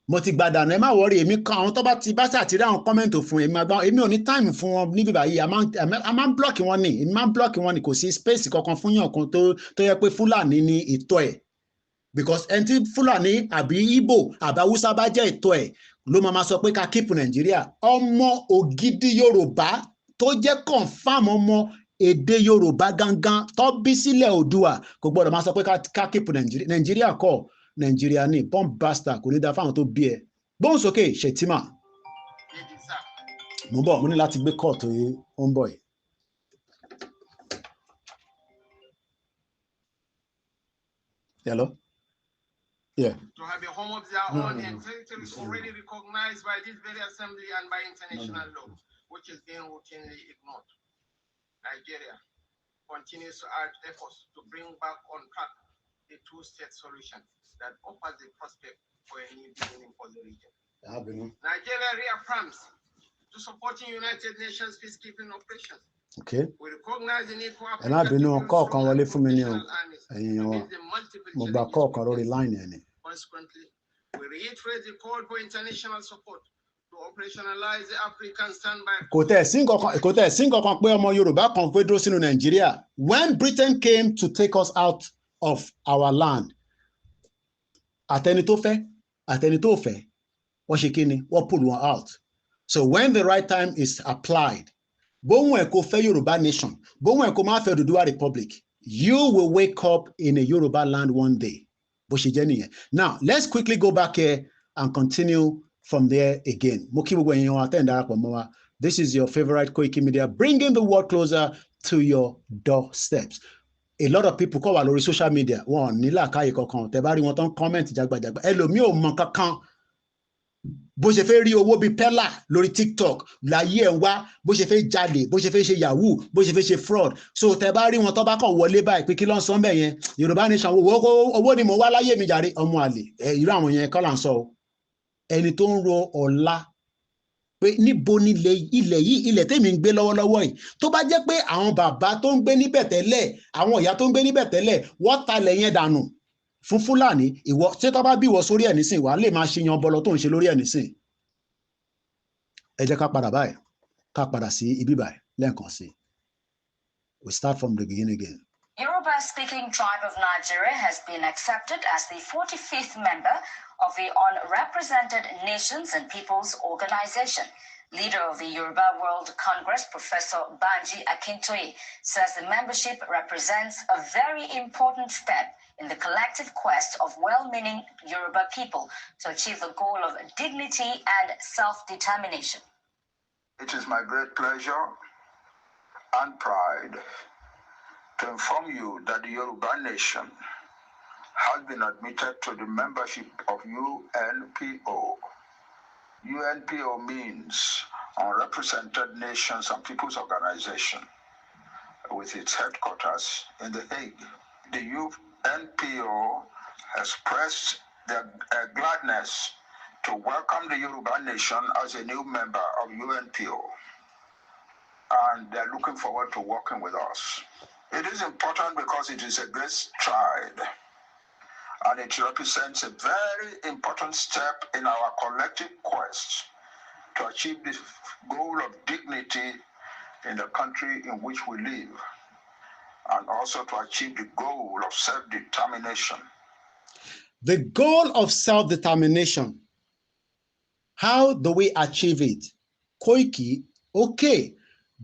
mo ti gbàdà náà, ẹ má wọrí, èmi kan àwọn tó bá ti bá ṣàtìrí àwọn comment fún èmi àgbà, èmi ò ní time fún wọn níbi báyìí, a máa ń block wọn ni, èmi máa ń block wọn ni, kò sí space kankan fún yàn kan tó yẹ pé Fúlàní ni ìtọ́ ẹ̀. Because ẹni tí Fúlàní àbí Igbo àbí Hausa bá jẹ́ ìtọ́ ẹ̀ ló máa sọ pé ká keep Nigeria. Ọmọ ògidì Yorùbá tó jẹ́ confam ọmọ èdè Yorùbá gangan tó bí sílẹ̀ Oòduà kò gbọ́dọ̀ máa sọ pé ká keep Nàìjíríà kọ́ Nàìjíríà ní bomb bastard kò ní da fáwọn tó bí ẹ gbóhùn sókè Shettima mo ń bọ̀ mo ní láti gbé kọ́ọ̀tù ó ń bọ̀ yìí. Hello? Yeah. To have a home of their own and territories already recognized by this very assembly and by international law, which is being routinely ignored. Nigeria continues to urge efforts to bring back on track the two-state solution that offers the prospect for a new beginning for the region. Nigeria reaffirms to supporting United Nations peacekeeping operations. Okay. We recognize the need for ẹ má bínú call kan wọlé fún mi ní o ẹ̀yin wa mo gba call kan lórí line ẹ̀ ni. Consequently, we reiterate the call for international support to operationalize the African standby. Kò tẹ̀ sí nǹkan pé ọmọ Yorùbá kan fẹ́ dúró sínú Nàìjíríà. When Britain came to take us out of our land, àtẹni tó fẹ́ àtẹni tó fẹ́ wọ́n ṣe kí ni wọ́n pull one out. So when the right time is applied, bóun ẹ̀ kò fẹ́ Yorùbá nation, bóun ẹ̀ kò máa fẹ́ Oòduà republic, you will wake up in a Yoruba land one day. Bó ṣe jẹ́ nìyẹn. Now, let's quickly go back here and continue from there again. Mo kí gbogbo èèyàn wa tẹ́ ń darapọ̀ mọ́ wa. This is your favorite Koiki Media, bringing the world closer to your doorsteps. A lot of people kọ́ wà lórí social media, wọn ò ní làákàyè kankan, tẹ́ bá rí wọn tán comment jagbajagba. Ẹlòmíì ò mọ kankan. Bó ṣe fẹ́ rí owó bíi pẹ́là lórí TikTok láyé ẹ̀ ń wá bó ṣe fẹ́ jalè bó ṣe fẹ́ ṣe yahoo bó ṣe fẹ́ ṣe fraud so tẹ bá rí wọn tó bá kàn wọlé báyìí pé kí ló ń sọ bẹ́ẹ̀ yẹn Yorùbá nation owó ni mo wá láyé mi jàre ọmọ àlè irú àwọn yẹn kọ́ là ń sọ o ẹni tó ń ro ọ̀la pé níbo nílẹ̀ ilẹ̀ yìí ilẹ̀ tèmi ń gbé lọ́wọ́lọ́wọ́ yìí tó bá jẹ́ pé àwọn bàbá tó ń gbé níbẹ̀ tẹ́lẹ̀ àwọn ìyá tó ń gbé níbẹ̀ tẹ́lẹ̀ wọ́n talẹ̀ yẹn dànù fún Fúlàní ìwọ ṣé tó bá bí ìwọ sórí ẹ̀ nísìn wàá lè máa ṣe yan bọlọ tó ń ṣe lórí ẹ̀ nísìn ẹ jẹ́ ká padà báyìí ká padà sí ibi báyìí lẹ́ẹ̀kan sí we start from the beginning again. Yoruba-speaking tribe of Nigeria has been accepted as the 45th member of the Unrepresented Nations and Peoples Organization. Leader of the Yoruba World Congress, Professor Banji Akintoye, says the membership represents a very important step in the collective quest of well-meaning Yoruba people to achieve the goal of dignity and self-determination. It is my great pleasure and pride to inform you that the Yoruba nation has been admitted to the membership of UNPO. UNPO means Unrepresented Nations and Peoples Organization, with its headquarters in The Hague. The UNPO expressed their gladness to welcome the Yoruba nation as a new member of UNPO, and they're looking forward to working with us. It is important because it is a great stride, and it represents a very important step in our collective quest to achieve the goal of dignity in the country in which we live, and also to achieve the goal of self-determination. The goal of self-determination. How do we achieve it? Koiki, okay.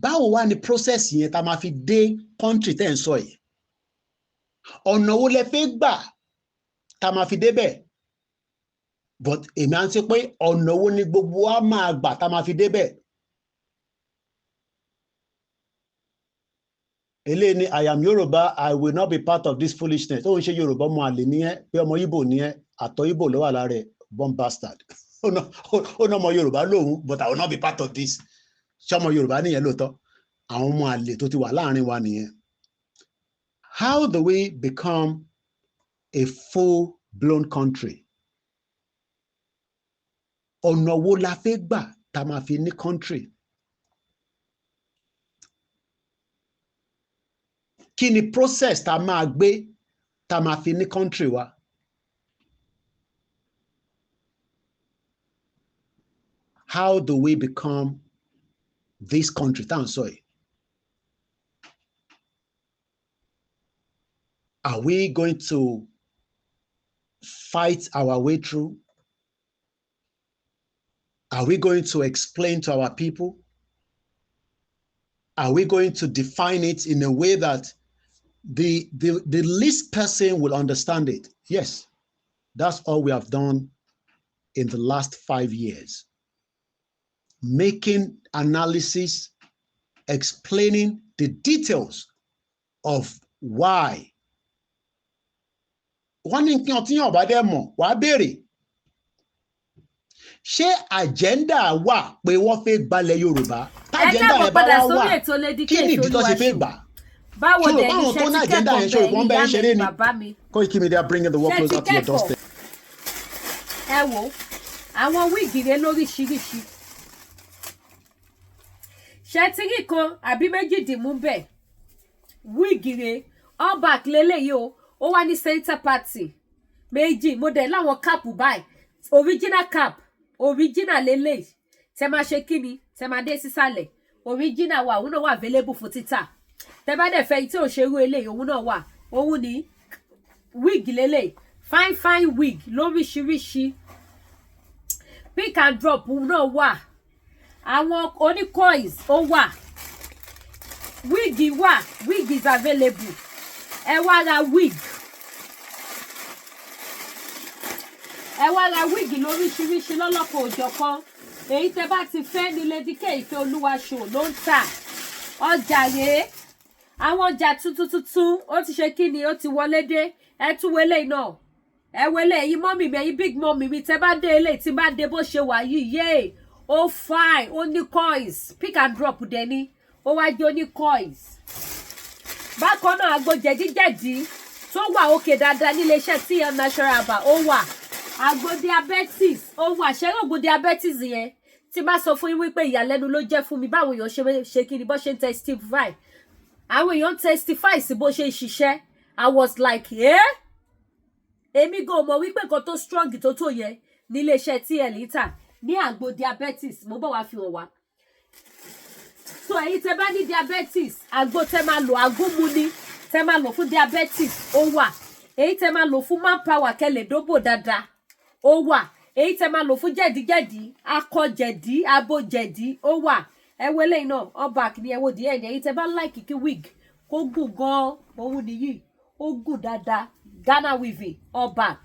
Báwo wá ni process yẹn tá máa fi dé country tẹ́ ń sọ yìí? Ọ̀nà wo lẹ fẹ́ gbà tá máa fi débẹ̀? But èmi à ń sọ pé ọ̀nà wo ni gbogbo wa máa gbà tá máa fi débẹ̀? Eléyìí ni I am Yoruba, I will not be part of this foolishness. Ó ń ṣe Yorùbá ọmọ àlè ní ẹ pé ọmọ Igbo ní ẹ àtọ̀ Igbo ló wà lára ẹ bomb bastard. Ó ná ọmọ Yorùbá lòun but I will not be part of this. Ṣé ọmọ Yorùbá nìyẹn lóòótọ́? Àwọn ọmọ àlè tó ti wà láàrin wa nìyẹn. How do we become a full-blown country? Ọ̀nà wo la fẹ́ gbà tá máa fi ní country? Kí ni process tá máa gbé tá máa fi ní country wa? How do we become this country? Tá à ń sọ yìí. Are we going to fight our way through? Are we going to explain to our people? are we going to define it in a way that the least person will understand it? Yes, that's all we have done in the last 5 years. Making analysis, explaining the details of why. Wọ́n ní kí ọtí yàn bá dẹ̀ mọ̀ wá béèrè. Ṣé agenda wà pé wọ́n fẹ́ gbalẹ̀ Yorùbá? Agenda yẹn bá wá wà. Kí ni ìdí tó ṣe fẹ́ gbà? Báwo dẹ̀ ni ṣe ti kẹ́kọ̀ọ́ bẹ́ẹ̀ ni bàbá mi? Koiki Media bringing the work closer to your doorstep. Ẹ wo àwọn wíìgì rẹ lóríṣiríṣi. Ṣẹ́tìrì kan àbí méjì dìmú bẹ́ẹ̀. Wíìgì rẹ all back lélẹ́yìí o. Ó wá ní center party méjì. Mo dẹ̀ láwọn cap báyìí. Original cap. Original lélẹ́yìí. Tẹ máa ṣe kíni? Tẹ máa dé sísàlẹ̀. Original wà. Òun náà wà available fún títà. Tẹ bá dẹ̀ fẹ́ tí ò ṣe irú eléyìí. Òun náà wà. Òun ní wig lélẹ́yìí. Fine wig lóríṣiríṣi. Pick and drop òun náà wà. Àwọn oní coins ó wà. Wig wà. Wig is available. Ẹ wá ra wig. Ẹ wá ra wig lóríṣiríṣi lọ́lọ́kọ̀ òjọ̀kan. Èyí tẹ bá ti fẹ́ ní Lady K Ìfẹ́ Olúwa show ló ń tà. Ọjà rèé. Àwọn ọjà tuntun ó ti ṣe kíni ó ti wọlé dé. Ẹ tún wọlé náà. Ẹ wọlé ẹ̀yin mọ́mì mi ẹ̀yin big mọ́mì mi tẹ bá dé eléyìí tí bá dé bó ṣe wà yìí yé. Ó fine ó ní coins pick and drop dẹ̀ ni. Ó wá jẹ́ ó ní coins. Bákan náà àgbo jẹ̀díjẹ̀dí tó wà òkè dáadáa nílé iṣẹ́ tí ẹ̀ national aba ó wà. Àgbo diabetes ó wà ṣẹ́rọ̀ ògùn diabetes yẹn. Tí bá sọ fún yín wípé ìyàlẹ́nu ló jẹ́ fún mi báwo èèyàn ṣe kí ni bó ṣe ń testify. Àwọn èèyàn testify sí bó ṣe ń ṣiṣẹ́. I was like, èmi gan mọ̀ wípé nǹkan tó strong tó yẹ ní iléeṣẹ́ tí ẹ lè tà ní àgbo diabetes mo bọ̀ wá fi hàn wá. So èyí tẹ bá ní diabetes àgbo tẹ máa lò àgúnmu ni tẹ máa lò fún diabetes ó wà. Èyí tẹ máa lò fún manpower kẹlẹ̀ dóbò dáadáa ó wà. Èyí tẹ máa lò fún jẹ̀díjẹ̀dí akọ̀jẹ̀dí abojẹ̀dí ó wà. Ẹ wo eléyìí náà ọba kìíní ẹ wo díẹ̀ ní èyí tẹ bá like kí wig kó gùn gan òun nìyí ó gùn dáadáa Ghana weaving all back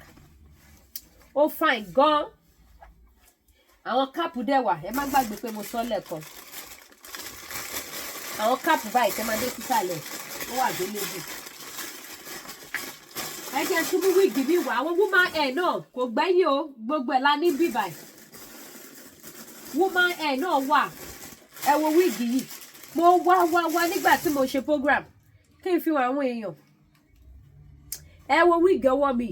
ó fine gan. Àwọn cap dẹ̀ wà ẹ má gbàgbé pé mo sọ lẹ́ẹ̀kan. Àwọn cap báyìí tẹ máa dé sísàlẹ̀ ó wà délébù. Ẹ jẹ́ túbú wig mi wà àwọn woman hair náà kò gbẹ́yìn o gbogbo ẹ̀ la ní bíbà. Woman hair náà wà. Ẹ wo wig yìí mo wá nígbà tí mo ṣe program kí n fi hàn àwọn èèyàn. Ẹ wo wig ọwọ́ mi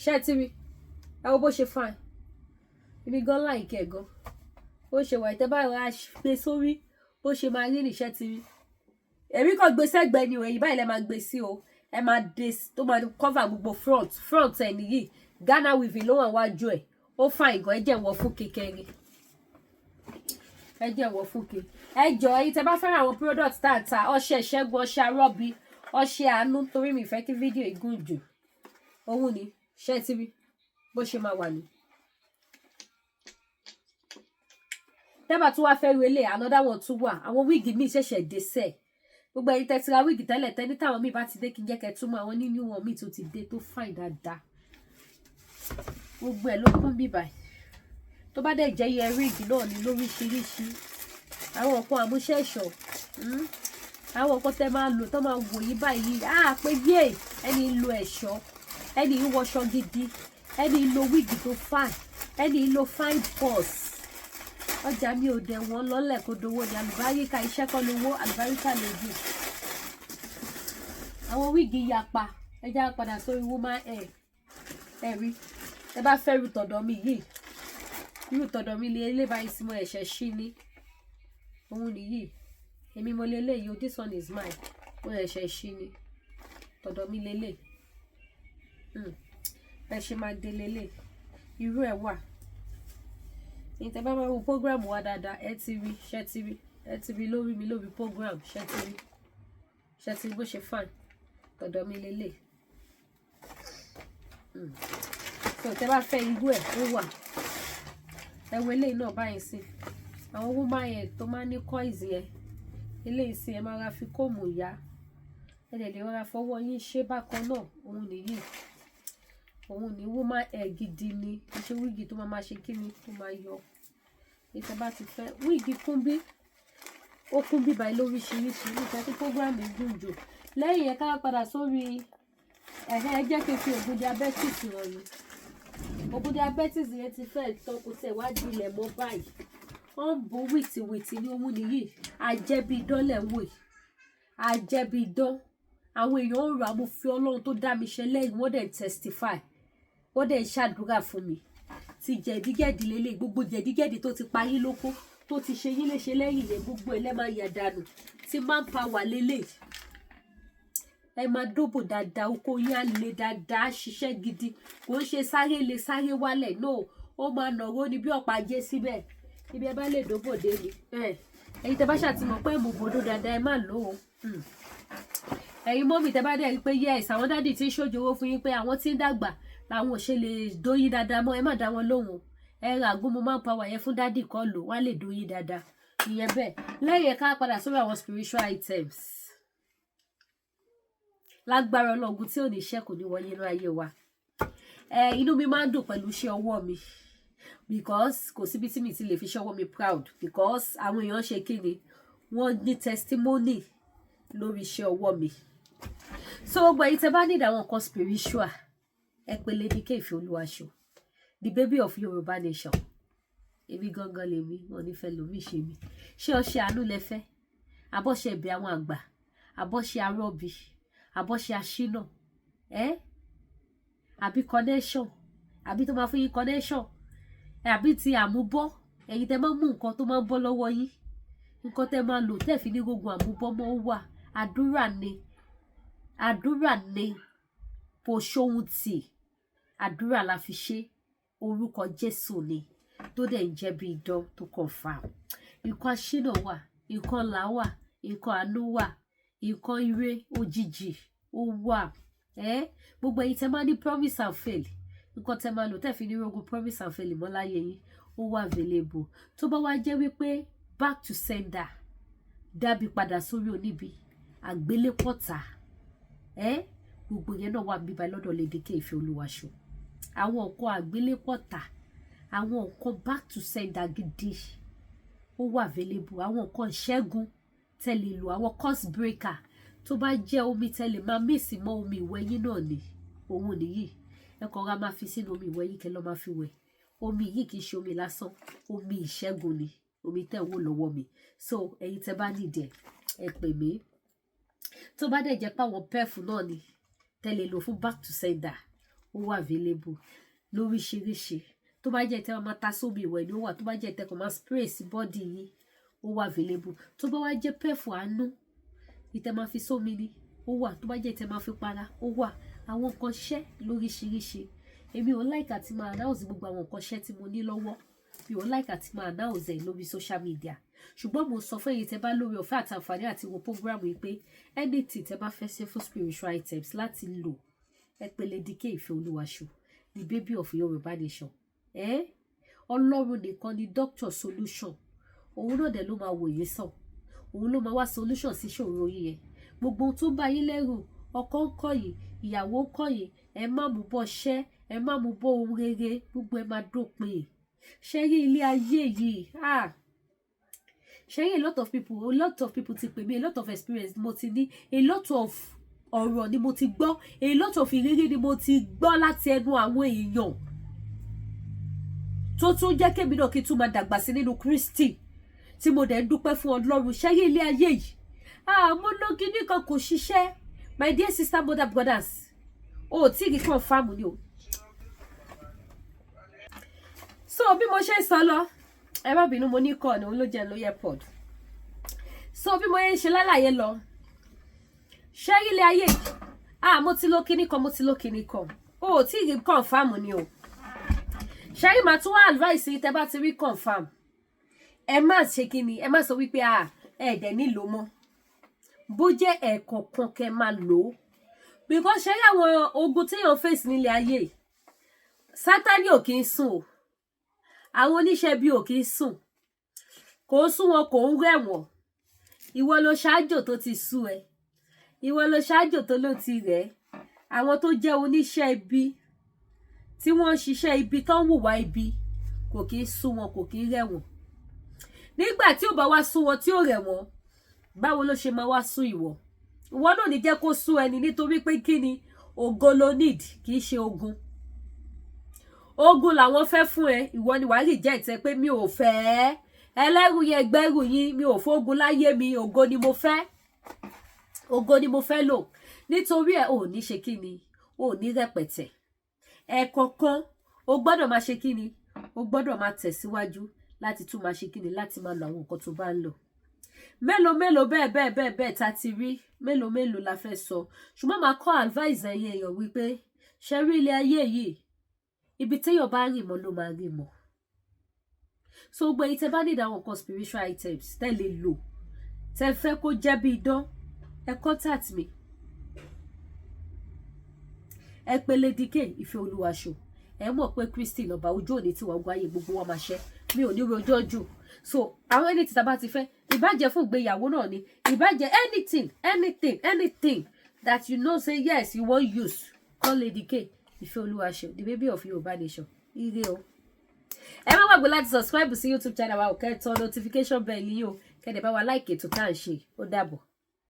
ṣé ti rí ẹ wo bó ṣe fine èmi gan like ẹ gan bó ṣe wà ìtẹ́ báyìí wá gbé sórí bó ṣe máa rí níṣẹ́ ti rí èmi kàn gbé sẹ́gbẹ̀ẹ́ ni o èyí báyìí lẹ máa gbé sí o ẹ máa dé tó máa cover gbogbo front ẹ nìyí Ghana weaving ló wà wájú ẹ ó fine gan ẹ jẹ́ wọ fún kékeré ẹ jẹ́ wọ fún kékeré ẹ jọ èyí tẹ́ bá fẹ́ràn àwọn product tá à ń ta ọṣẹ ìṣẹ́gun ọṣẹ arọ́bí ọṣẹ àánú torí mi fẹ́ kí fídíò igun jù òun ni ṣé ti rí bó ṣe máa wà ní. Tẹ́bà tún wá fẹ́ ru ilé another one tún wà àwọn wíìgì míì ṣẹ̀ṣẹ̀ dé sẹ́ẹ̀ gbogbo ẹ̀yin tẹ́ ti ra wíìgì tẹ́lẹ̀ tẹ́ ní táwọn míì bá ti dé kí n jẹ́ kẹ́ túmọ̀ àwọn nínú wọn míì tó ti dé tó fine dáadáa gbogbo ẹ̀ ló kún bí báyìí tó bá dẹ̀ jẹ́ earring náà ní lóríṣiríṣi àwọn nǹkan àmúṣẹ́ṣọ̀ àwọn nǹkan tẹ́ máa lò tó máa wò yí báyìí pé yé ẹni lo ẹ̀ṣọ́ ẹni wọṣọ gidi ẹni lo wíìgì tó fine ẹni lo fine purse ọjà mi ò dẹ̀ wọ́n lọ́lẹ̀ kó dowó ni àlùbáríkà iṣẹ́ kọ́ lówó àlùbáríkà lójú àwọn wíìgì yapa ẹja padà sórí woman hair ẹ̀rí ẹ bá fẹ́ rú tọ̀dọ̀ mi yìí rú tọ̀dọ̀ mi lé ilé báyìí sí mo ẹ̀ṣẹ̀ ṣí ní òun nìyí èmi mo lé léyìí o this one is mine mo ẹ̀ṣẹ̀ ṣí ní tọ̀dọ̀ mi lélẹ̀ ẹ ṣe máa dé lélẹ̀ irú ẹ̀ wà ní tẹ́ bá máa wo program wa dáadáa ẹ ti rí ṣẹ́ ti rí ẹ ti rí lórí mi lórí program ṣẹ́ ti rí bó ṣe fine tọ̀dọ̀ mi lélẹ̀ so tẹ́ bá fẹ́ irú ẹ̀ ó wà ẹ wo eléyìí náà báyìí sí àwọn woman yẹn tó máa ní coins yẹn eléyìí sì ẹ máa ra fi kóòmù ya ẹ dẹ̀ lè rọra fọwọ́ yín ṣe bákan náà òun nìyí òun ní woman hair gidi ni ṣe wíìgì tó máa ṣe kíni tó máa yọ ètò bá ti fẹ́ wíìgì kúnbí ó kúnbí báyìí lóríṣiríṣi nípa tí program gùn jù lẹ́yìn ẹ̀ ká padà sórí ẹ jẹ́ kí n fi ògùn diabetes wọ̀nyí ògùn diabetes yẹn ti fẹ́ tán kò tẹ̀ wá di ilẹ̀ mọ́ báyìí wọ́n ń bo wìtìwìtì ní òun nìyí àjẹbí idán lẹ̀ ń wò yìí àjẹbí idán àwọn èèyàn ń rà mo fi Ọlọ́run tó dá mi ṣe lẹ́yìn wọ́n dẹ̀ testify wọ́n dẹ̀ ṣàdúrà fún mi ti jẹ̀dígẹ̀dì lélẹ̀ gbogbo jẹ̀dígẹ̀dì tó ti pa yín lóko tó ti ṣe yín léṣe lẹ́yìn yẹn gbogbo ẹ̀ lẹ́ máa yà dànù tí máa ń pa wà lélẹ̀ ẹ máa dóbò dáadáa oko yín á le dáadáa ṣiṣẹ́ gidi kò ń ṣe sáré le sáré wálẹ̀ no ó máa nàró ni bí ọ̀pá jẹ́ síbẹ̀ ibi ẹ bá lè dóbò dé ni ẹ̀yin tẹ́ bá ṣàtìmọ̀ pé mo bòdó dáadáa ẹ má lò ó ẹ̀yin mọ́mì tẹ́ bá dẹ̀ rí pé yes àwọn dádì tí ń ṣòjòwò fún yín pé àwọn tí ń dàgbà làwọn ò ṣe lè dóyin dáadáa mọ́ ẹ má dá wọn lóhùn ẹ ra àgúnmu máa ń pa wàyẹn fún dádì kọ́ lò wá lè dóyin dáadáa ìyẹn bẹ́ẹ̀ lẹ́yìn ẹ̀ ká padà sórí àwọn spiritual items lágbára Ọlọ́run tí ò ní ṣẹ́kù ní wọ́n yínú ayé wa inú mi máa ń dùn pẹ̀lú iṣẹ́ ọwọ́ mi because kò síbi tí mi ti lè fi ṣọwọ́ mi proud because àwọn èèyàn ṣe kí ni wọ́n ní testimony lórí iṣẹ́ ọwọ́ mi so gbogbo ẹ̀yin tẹ́ bá need àwọn nǹkan spiritual ẹ pè Lady K Ìfẹ́olúwaṣọ the baby of Yorùbá nation èmi gangan lèmi wọn nífẹ̀ẹ́ lómi ṣe mi ṣé ọṣẹ àánú lẹ fẹ́ abọ́ṣẹ ẹ̀bẹ̀ àwọn àgbà abọ́ṣẹ arọ́bì abọ́ṣẹ aṣínà àbí connection àbí tó máa fún yín connection àbí ti àmúbọ́ ẹ̀yin tẹ́ máa mú nǹkan tó máa ń bọ́ lọ́wọ́ yín nǹkan tẹ́ máa lò tẹ́ fi ní gbogbo àmúbọ́ mọ́ wà àdúrà ni kò ṣóhun tì àdúrà la fi ṣe orúkọ Jésù ni tó dẹ̀ ń jẹ́ bí idán tó confirm nǹkan aṣínà wà nǹkan là wà nǹkan àánú wà nǹkan ire òjijì ó wà gbogbo ẹ̀yin tẹ́ máa ní promise and fail nǹkan tẹ́ máa lò tẹ́ fi ní rogun promise and fail mọ́ láyé yín ó wà available tó bá wá jẹ́ wípé back to sender dábì padà sórí oníbi àgbélépọ̀tà gbogbo yẹn náà wà bíbá lọ́dọ̀ Lady K Ìfẹ́olúwaṣọ àwọn nǹkan àgbélépọ̀tà àwọn nǹkan back to sender gidi ó wà available àwọn nǹkan ìṣẹ́gun tẹ́lẹ̀ lò àwọn course breaker tó bá jẹ́ omi tẹ́lẹ̀ máa mísì mọ́ omi ìwẹ̀ yín náà ni òun nìyí ẹ kàn ra máa fi sínú omi ìwẹ̀ yín kẹ́ lọ́ máa fi wẹ̀ omi yìí kì í ṣe omi lásán omi ìṣẹ́gun ni omi tẹ́ wò lọ́wọ́ mi so ẹ̀yin tẹ́ bá nìdẹ̀ ẹ pè mí tó bá dẹ̀ jẹ́ pé àwọn pẹ́ẹ̀fù náà ni tẹ́lẹ̀ lò fún back to sender ó wà available lóríṣiríṣi tó bá jẹ́ tẹ́ máa ta sómi ìwẹ̀ ni ó wà tó bá jẹ́ tẹ́ kàn máa spray sí bọ́dì yín ó wà available tó bá wá jẹ́ pẹ́ẹ̀fù àánú ìtẹ́ máa fi sómi ni ó wà tó bá jẹ́ ìtẹ́ máa fi para ó wà àwọn nǹkan ṣẹ́ lóríṣiríṣi èmi ò like àti máa announce gbogbo àwọn nǹkan ṣẹ́ tí mo ní lọ́wọ́ mi ò like àti máa announce ẹ̀ lórí social media ṣùgbọ́n mo sọ fún èyí tẹ́ bá lórí ọ̀fẹ́ àti àǹfààní àti wo program yìí pé anything tẹ́ bá fẹ́ ṣe fún spiritual items láti lò ẹ pè Lady K Ìfẹ́olúwaṣọ the baby of Yorùbá nation Ọlọ́run nìkan ni doctor solution òun náà dẹ̀ ló máa wòye sàn òun ló máa wá solution sí ṣòro yìí yẹn gbogbo ohun tó bá yín lẹ́rù ọkọ ń kọ̀ yìí ìyàwó ń kọ̀ yìí ẹ má mú bọ́ ṣẹ́ ẹ má mú bọ́ ohun rere gbogbo ẹ máa dópin ṣé rí ilé ayé yìí ṣé rí a lot of people ti pè mí a lot of experience mo ti ní a lot of ọ̀rọ̀ ni mo ti gbọ́ a lot of ìrírí ni mo ti gbọ́ láti ẹnu àwọn èèyàn tó tún jẹ́ kémi náà kí n tún máa dàgbà sí nínú Kristi tí mo dẹ̀ ń dúpẹ́ fún Ọlọ́run ṣé rí ilé ayé yìí mo lọ kíní kan kò ṣiṣẹ́ my dear sister mother brothers tí ì confirm ni o so bí mo ṣe ń sọ lọ ẹ má bínú mo ní kọ́ ni òun ló jẹ́ ló airpod so bí mo ṣe lálàyé lọ ṣé ilé ayé mo ti lọ kíní kan mo ti lọ kíní kan tí ì confirm ni o ṣé rí màá tún wá advice yìí tẹ́ bá ti rí confirm ẹ má ṣe kíni ẹ má sọ wípé ẹ dẹ̀ nílò mọ́ bó jẹ́ ẹ̀ẹ̀kọ̀ọ̀kan kẹ́ máa lò ó because ṣé àwọn ogun téèyàn face nílé ayé Sátánì ò kì í sùn o àwọn oníṣẹ́ bí ò kì í sùn kò ń sún wọn kò ń rẹ̀ wọ́n ìwọ ló ṣáájò tó ti sú ẹ ìwọ ló ṣáájò tó ló ti rẹ̀ àwọn tó jẹ́ oníṣẹ́ ibi tí wọ́n ń ṣiṣẹ́ ibi tó ń hùwà ibi kò kí ń sú wọn kò kí ń rẹ̀ wọ́n nígbà tí ò bá wá sú wọn tí ò rẹ̀ wọ́n báwo ló ṣe máa wá sú ìwọ náà ní jẹ́ kó sú ẹni nítorí pé kí ni ògo ló need kì í ṣe ogun làwọn fẹ́ fún ẹ ìwọ ni wàá rí jẹ́ ìtẹ́ pé mi ò fẹ́ ẹlẹ́rù yẹn gbẹ́rù yín mi ò fógun láyé mi ògo ni mo fẹ́ lò nítorí ẹ ò ní ṣe kí ni ò ní rẹpẹtẹ ẹ̀kọ̀ọ̀kan o gbọ́dọ̀ máa ṣe kí ni o gbọ́dọ̀ máa tẹ̀síwájú láti tún máa ṣe kí ni láti máa lo àwọn nǹkan tó bá ń lò mélòó bẹ́ẹ̀ ta ti rí mélòó la fẹ́ sọ ṣùgbọ́n máa kọ́ advice ẹ̀yin èèyàn wípé ṣe rí ilé ayé yìí ibi téèyàn bá rìn mọ́ ló máa rìn mọ́ so gbogbo èyí tẹ́ bá need àwọn nǹkan spiritual items tẹ́ lè lò tẹ́ fẹ́ kó jẹ́ bí idán ẹ contact me ẹ pè Lady K Ìfẹ́ Olúwaṣọ ẹ mọ̀ pé Kristi lọ́ba ojú òní tí wọ́n gbáyé gbogbo wọn máa ṣẹ́ mi ò ní rojọ́ jù so àwọn ẹni tí tá bá ti fẹ́ ìbàjẹ́ fún ìgbéyàwó náà ni ìbàjẹ́ anything that you know say yes you wan use call Lady K Ìfẹ́ Olúwaṣọ the baby of Yorùbá nation ire o ẹ má gbàgbé láti subscribe sí YouTube channel wa ò kẹ́ tọ́ notification bell yín o kẹ́ dẹ̀ bá wa like ètò tá à ń ṣe ó dàbọ̀.